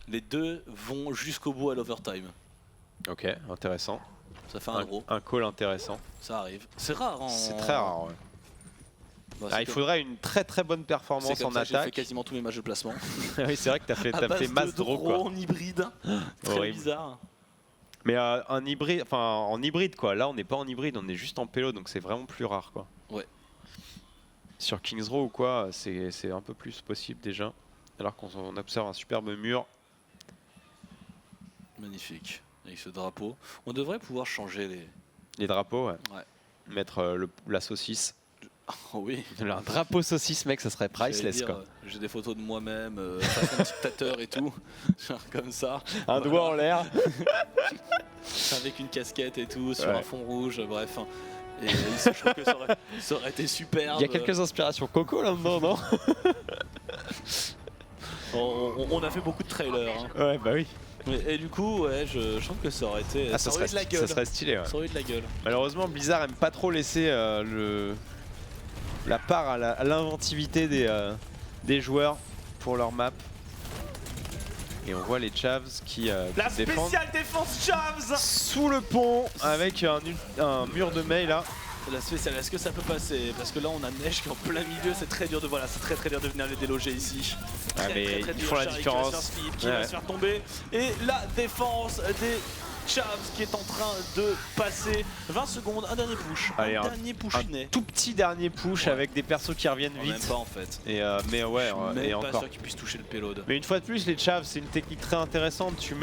Les deux vont jusqu'au bout à l'overtime. Ok, intéressant. Ça fait un gros. Un call intéressant. Ça arrive. C'est rare. C'est très rare. Ouais. Bah, il faudrait une très très bonne performance en attaque. J'ai fait quasiment tous mes matchs de placement. Oui, c'est vrai que t'as fait masse draw quoi. En hybride. Très horrible. Bizarre. Mais un hybride, enfin en hybride quoi. Là on n'est pas en hybride, on est juste en payload donc c'est vraiment plus rare quoi. Ouais. Sur Kings Row ou quoi, c'est un peu plus possible déjà. Alors qu'on observe un superbe mur. Magnifique. Avec ce drapeau. On devrait pouvoir changer les drapeaux, ouais. Mettre la saucisse. Oh oui. Un drapeau saucisse, mec, ça serait priceless quoi. J'ai des photos de moi-même, façon dictateur et tout. Genre comme ça. Un doigt en l'air. Avec une casquette et tout, sur un fond rouge, bref. Et je trouve que ça aurait été superbe. Il y a quelques inspirations Coco là-dedans, non? On a fait beaucoup de trailers. Hein. Ouais, bah oui. Et du coup, ouais, je trouve que ça aurait été. Ça serait de la gueule. Ça serait stylé, ouais. Ça aurait eu de la gueule. Malheureusement, Blizzard aime pas trop laisser la part à l'inventivité des joueurs pour leur map. Et on voit les Chavs qui la défendent spéciale défense Chavs sous le pont avec un mur de mail là. La spéciale, est-ce que ça peut passer? Parce que là on a Neige qui est en plein milieu, c'est très dur de c'est très dur de venir les déloger ici. Mais ils font la différence. Qui va se faire tomber. Et la défense des Chavs qui est en train de passer 20 secondes, un dernier push. Allez, un dernier pushinet. Tout petit dernier push avec des persos qui reviennent vite. Même pas en fait. Et mais ouais, je suis et pas encore. sûr qu'ils puissent toucher le payload. Mais une fois de plus, les Chavs, c'est une technique très intéressante. Tu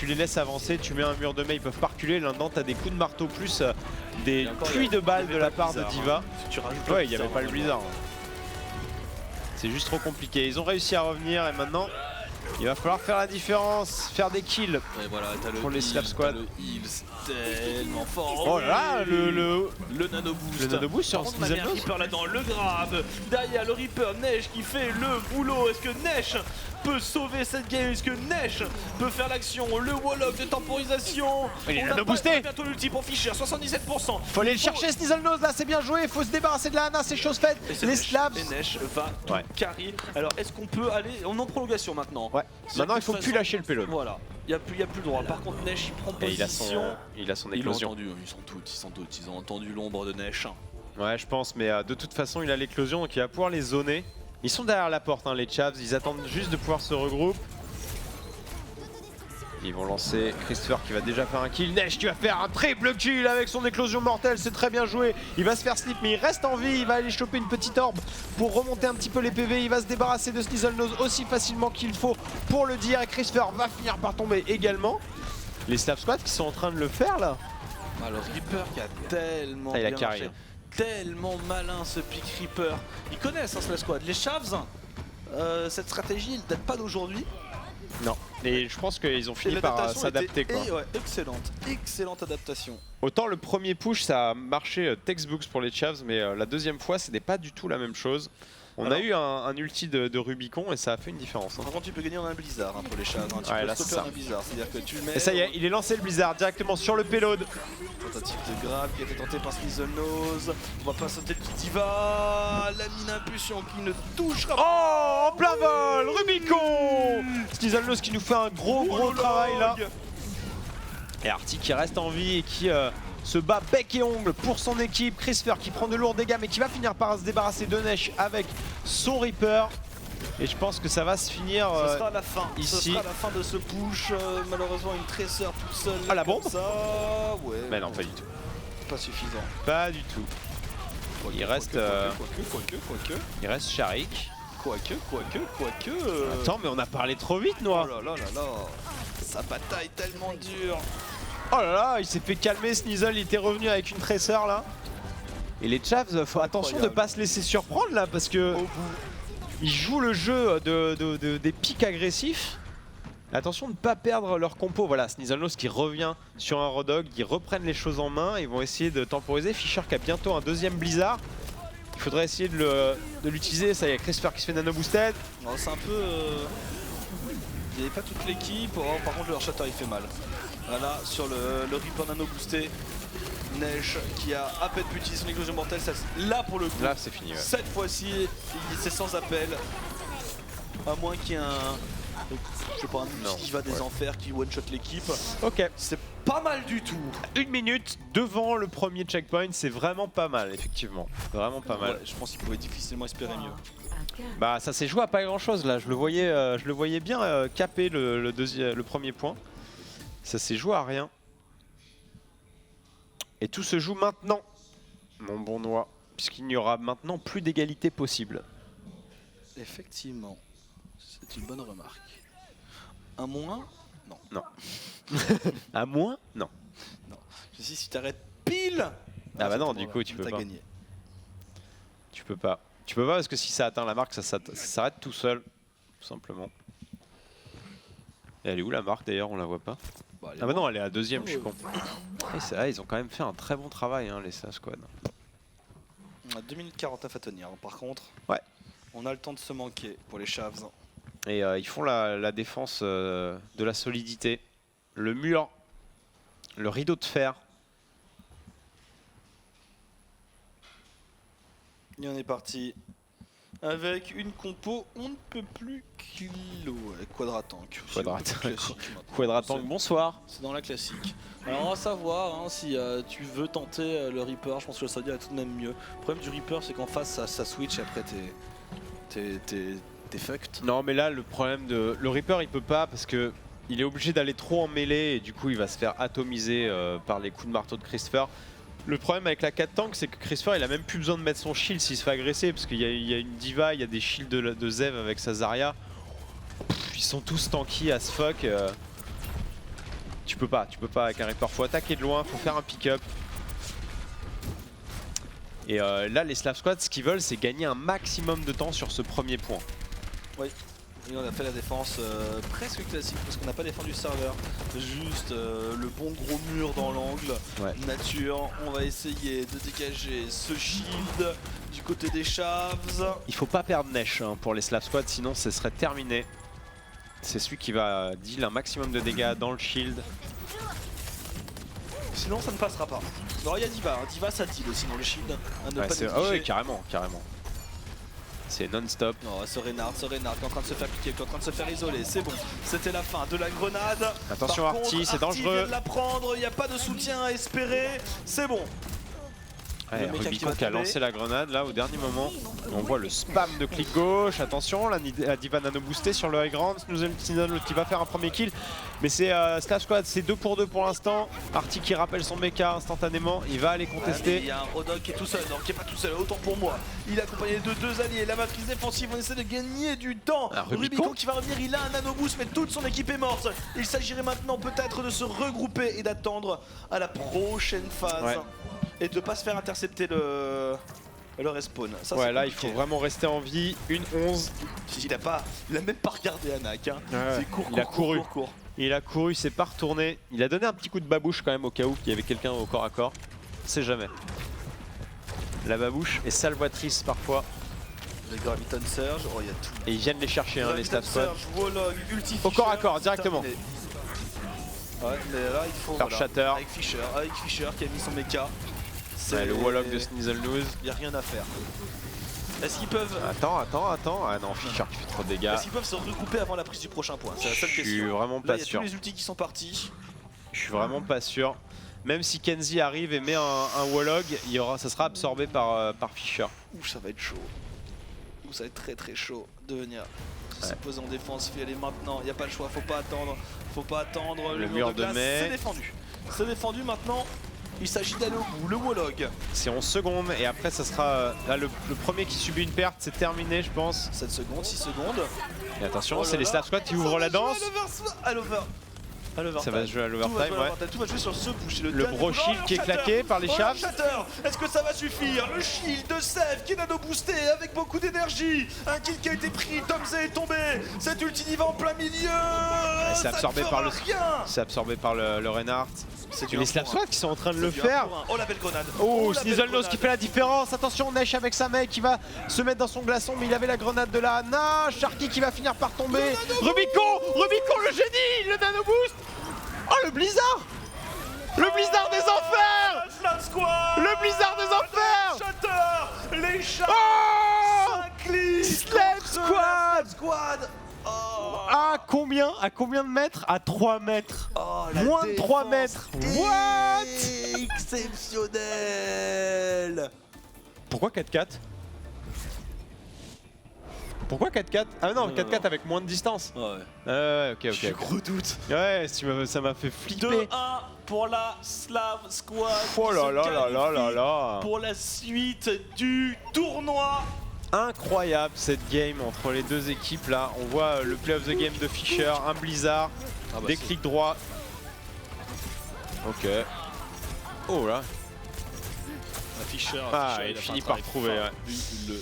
les laisses avancer, tu mets un mur de mail, ils peuvent pas reculer. Là-dedans, t'as des coups de marteau plus des pluies de balles de la part de Diva. Ouais, il n'y avait pas le Blizzard. C'est juste trop compliqué. Ils ont réussi à revenir et maintenant, il va falloir faire la différence, faire des kills. Et voilà, pour les Slav Squad. Le heal, tellement fort. Oh là là, le nano boost. Le nano boost sur Sneasel. Reaper là-dedans, le grab. Derrière le Reaper, Neige qui fait le boulot. Est-ce que Neige peut sauver cette game? Est-ce que Neige peut faire l'action? Le wall-up de temporisation. Il est nano boosté. Bientôt l'ulti pour Fischer, 77%. Faut aller le chercher, Sneasel Nose là, c'est bien joué. Faut se débarrasser de la Ana, c'est chose faite. Les Slavs. Et Neige va tout carry. Alors est-ce qu'on peut aller en prolongation maintenant? Ouais. Maintenant il faut plus lâcher le payload. Voilà. Il n'y a plus le droit. Par contre, Neige il prend position. Il a son éclosion. Ils ont entendu l'ombre de Neige. Ouais, je pense, mais de toute façon, il a l'éclosion, donc il va pouvoir les zoner. Ils sont derrière la porte, hein, les Chavs, ils attendent juste de pouvoir se regrouper. Ils vont lancer Christopher qui va déjà faire un kill. Neige qui va faire un triple kill avec son éclosion mortelle, c'est très bien joué. Il va se faire slip, mais il reste en vie. Il va aller choper une petite orbe pour remonter un petit peu les PV. Il va se débarrasser de Sneasel Nose aussi facilement qu'il faut pour le dire. Et Christopher va finir par tomber également. Les Slav Squad qui sont en train de le faire là. Alors Reaper qui a tellement il a bien carré. marché. Tellement malin ce pick Reaper. Ils connaissent hein, Slav Squad. Les Chavs, cette stratégie, elle date pas d'aujourd'hui. Non, et je pense qu'ils ont fini par s'adapter quoi. Ouais, excellente adaptation. Autant le premier push ça a marché textbooks pour les Chavs, mais la deuxième fois c'était pas du tout la même chose. On Alors. a eu un ulti de Rubicon et ça a fait une différence. Hein. Par contre, tu peux gagner en un blizzard pour les chats. Tu Ouais, peux là, c'est stopper ça. en un blizzard. C'est-à-dire que tu le mets. Et ça y est, il est lancé le blizzard directement sur le payload. Tentative de grab qui a été tentée par Sneasel Nose. On va pas sauter le petit diva. La mine impulsion qui ne touchera pas. Oh, en plein vol, Rubicon. Sneaselnose qui nous fait un gros travail là. Et Arctic qui reste en vie et qui se bat bec et ongle pour son équipe. Christopher qui prend de lourds dégâts mais qui va finir par se débarrasser de Nesh avec son Reaper. Et je pense que ça va se finir Ce sera la fin. ici. Ce sera la fin de ce push. Malheureusement, une tresseur toute seule. Ah, la comme bombe ça. Ouais. Mais non, pas du tout. Pas suffisant. Pas du tout. Il reste Quoique. il reste Sharik. Quoique. Attends, mais on a parlé trop vite, Oh Noah. là là là là. Sa bataille tellement dure. Oh là là, il s'est fait calmer, Sneasel, il était revenu avec une tresseur là. Et les Chavs, faut attention de pas se laisser surprendre là parce que ils jouent le jeu des pics agressifs. Attention de ne pas perdre leur compo. Voilà, Sneaselnose qui revient sur un Rodog, ils reprennent les choses en main, ils vont essayer de temporiser. Fischer qui a bientôt un deuxième Blizzard. Il faudrait essayer de l'utiliser. Ça y est, Christopher qui se fait nano boosted. Non, c'est un peu. Il n'y avait pas toute l'équipe. Oh, par contre, le Heartshatter il fait mal. Voilà, sur le Reaper nano boosté. Neige qui a à peine pu utiliser son éclosion mortelle. Là, pour le coup, Là, c'est fini. Ouais. cette fois-ci, c'est sans appel. À moins qu'il y ait je sais pas, un Non, outil qui va des ouais. enfers, qui one-shot l'équipe. Ok. C'est pas mal du tout. 1 minute devant le premier checkpoint, c'est vraiment pas mal, effectivement. Vraiment pas mal. Ouais, je pense qu'il pouvait difficilement espérer mieux. Bah ça s'est joué à pas grand chose là, je le voyais bien caper le premier point. Ça s'est joué à rien. Et tout se joue maintenant, mon bon Noah, puisqu'il n'y aura maintenant plus d'égalité possible. Effectivement, c'est une bonne remarque. Un moins? Non. Non. À moins? Non. Je sais si tu arrêtes pile. Ah bah non, du coup tu peux t'as pas. gagné. Tu peux pas. Tu peux pas parce que si ça atteint la marque, ça s'arrête tout seul, tout simplement. Et elle est où la marque d'ailleurs? On la voit pas. Bah, Ah bah non, elle est à deuxième, je suis con. Ils ont quand même fait un très bon travail, hein, les SA Squad. On a 2 minutes 49 à tenir. Par contre, Ouais. on a le temps de se manquer pour les Chavs. Et ils font la défense de la solidité. Le mur, le rideau de fer. Et on est parti avec une compo on ne peut plus kilo. Quadratank. C'est Quadratank. classique maintenant. Quadratank, bonsoir. C'est dans la classique. Alors on va savoir hein, si tu veux tenter le Reaper. Je pense que le Sadia est tout de même mieux. Le problème du Reaper, c'est qu'en face ça switch et après t'es fucked. Non mais là le problème le Reaper il peut pas parce que il est obligé d'aller trop en mêlée et du coup il va se faire atomiser par les coups de marteau de Christopher. Le problème avec la 4 tank c'est que Christopher il a même plus besoin de mettre son shield s'il se fait agresser parce qu'il y a une diva, il y a des shields de Zev avec sa Zarya. Ils sont tous tanky as fuck. Tu peux pas avec un Reaper, faut attaquer de loin, faut faire un pick-up. Et là les Slav Squad ce qu'ils veulent c'est gagner un maximum de temps sur ce premier point. Oui. Et on a fait la défense presque classique parce qu'on n'a pas défendu le serveur. Juste le bon gros mur dans l'angle. Ouais. Nature, on va essayer de dégager ce shield du côté des Chavs. Il faut pas perdre Nesh hein, pour les Slav Squad sinon ce serait terminé. C'est celui qui va deal un maximum de dégâts dans le shield. Sinon ça ne passera pas. Alors il y a Diva, hein. Diva ça deal aussi dans le shield. À ne Ouais, pas ah négliger. ouais, carrément. C'est non-stop. Non, ce Reynard qui est en train de se faire piquer, qui est en train de se faire isoler, c'est bon. C'était la fin de la grenade. Attention Par Arty, contre, c'est dangereux. vient de la prendre, il n'y a pas de soutien à espérer, c'est bon. Ouais, Le méca Rubicon qui va qui a tomber. lancé la grenade là au dernier moment. On voit le spam de clic gauche. Attention, la Diva nano boostée sur le high ground. Sneasel qui va faire un premier kill. Mais c'est Slav Squad, c'est 2 pour 2 pour l'instant. Arty qui rappelle son mecha instantanément. Il va aller Il contester. y a un Rodog qui est tout seul, non qui est pas tout seul, autant pour moi. Il est accompagné de 2 alliés, la matrice défensive, on essaie de gagner du temps. Ah, Rubicon qui va revenir, il a un nano boost mais toute son équipe est morte. Il s'agirait maintenant peut-être de se regrouper et d'attendre à la prochaine phase. Ouais. Et de pas se faire intercepter le respawn. Ça, Ouais, c'est là il compliqué. faut vraiment rester en vie. Une 11. Il a même pas regardé Anak. Hein. Ouais, C'est court, il a court, couru. court, court, court. Il a couru, il s'est pas retourné. Il a donné un petit coup de babouche quand même au cas où il y avait quelqu'un au corps à corps. On sait jamais. La babouche est salvatrice parfois. Les Graviton Surge, oh il y a tout. Et ils viennent les chercher, hein, les Graviton Slav Squad. Surge, Warlog, Ulti Au corps à Fisher, corps, directement. terminé. Ouais, mais là il faut. Faire Shatter. Avec Fisher qui a mis son mecha. Ouais, le Warlock de Sneaselnose. Il n'y a rien à faire. Est-ce qu'ils peuvent. Attends. Ah non, Fisher qui fait trop de dégâts. Est-ce qu'ils peuvent se regrouper avant la prise du prochain point? C'est la seule Je question. suis vraiment Là, pas il y a sûr. tous les ultis qui sont partis. Je suis vraiment pas sûr. Même si Kenzie arrive et met un Warlog, ça sera absorbé par Fisher. Ouh, ça va être chaud. Ouh, ça va être très très chaud de venir se poser en défense. Faut y aller maintenant. Il n'y a pas le choix. Faut pas attendre. Faut pas attendre. Le mur de glace. mai. C'est défendu. C'est défendu maintenant. Il s'agit d'aller au bout. Le Warlog. C'est 11 secondes et après ça sera là, le premier qui subit une perte, c'est terminé je pense. 7 secondes, 6 secondes. Et attention, Oh là c'est les là. Slav Squad qui ouvrent la danse. À l'over. Ça va se jouer à l'overtime, ouais. Tout va jouer sur ce push. Le bro shield qui est claqué par les Shavs. Est-ce que ça va suffire? Le shield de Sev qui est nano boosté avec beaucoup d'énergie. Un kill qui a été pris. Tomze est tombé. Cet ulti diva en plein milieu. C'est absorbé par le. Rien. C'est absorbé par le Reinhardt. C'est Les Slav Squad qui sont en train de le du faire. 1 pour 1. Oh la belle grenade. Oh, la belle Sneaselnose grenade. qui fait la différence. Attention, Nesh avec sa mec qui va se mettre dans son glaçon, mais il avait la grenade de la Hanna. Sharky qui va finir par tomber. Rubicon le génie, le nano boost. Oh le blizzard. Le blizzard des enfers. Slav Squad. Le blizzard des enfers. Shatter. Les chats. Oh, Slav Squad. Oh. À combien de mètres? À 3 mètres. Oh, la Moins de 3 défense mètres. What? Exceptionnel. Pourquoi 4-4? Pourquoi 4-4? Ah non, 4-4 avec moins de distance. Ouais. Ouais, ok. Je redoute. Ouais, ça m'a fait flipper. 2-1 pour la Slav Squad. Oh qui là se là là là là qualifie là. pour la suite du tournoi. Incroyable cette game entre les deux équipes là. On voit le play of the game de Fisher, un blizzard, des clics droits. Ok. Oh là. Fisher, Ah, Fisher, il a fait finit un par travail trouver, ouais. fabuleux.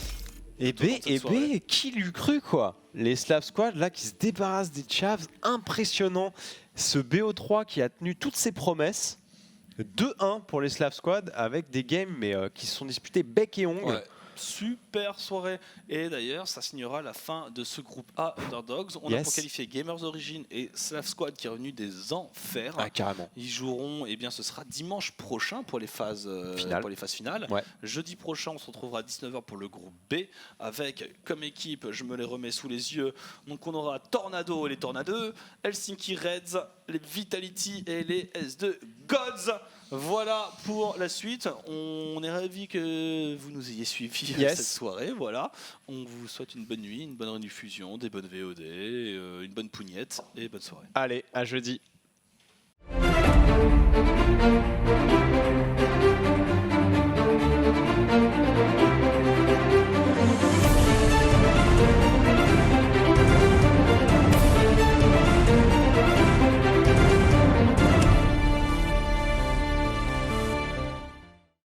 Et Tout au long de cette soirée. qui l'eût cru quoi? Les Slav Squad là qui se débarrassent des Chavs, impressionnant. Ce BO3 qui a tenu toutes ses promesses. 2-1 pour les Slav Squad avec des games mais qui se sont disputés bec et ongle. Ouais. Super soirée. Et d'ailleurs, ça signera la fin de ce groupe A Underdogs. On a pour qualifier Gamers Origin et Slav Squad qui est revenu des enfers. Ah, carrément. Ils joueront, et bien, ce sera dimanche prochain pour les phases finales. Ouais. Jeudi prochain, on se retrouvera à 19h pour le groupe B avec, comme équipe, je me les remets sous les yeux. Donc, on aura Tornado et les Tornadeux, Helsinki Reds, les Vitality et les S2 Gods. Voilà pour la suite. On est ravis que vous nous ayez suivis cette soirée. Voilà. On vous souhaite une bonne nuit, une bonne rediffusion, des bonnes VOD, une bonne pougnette et bonne soirée. Allez, à jeudi.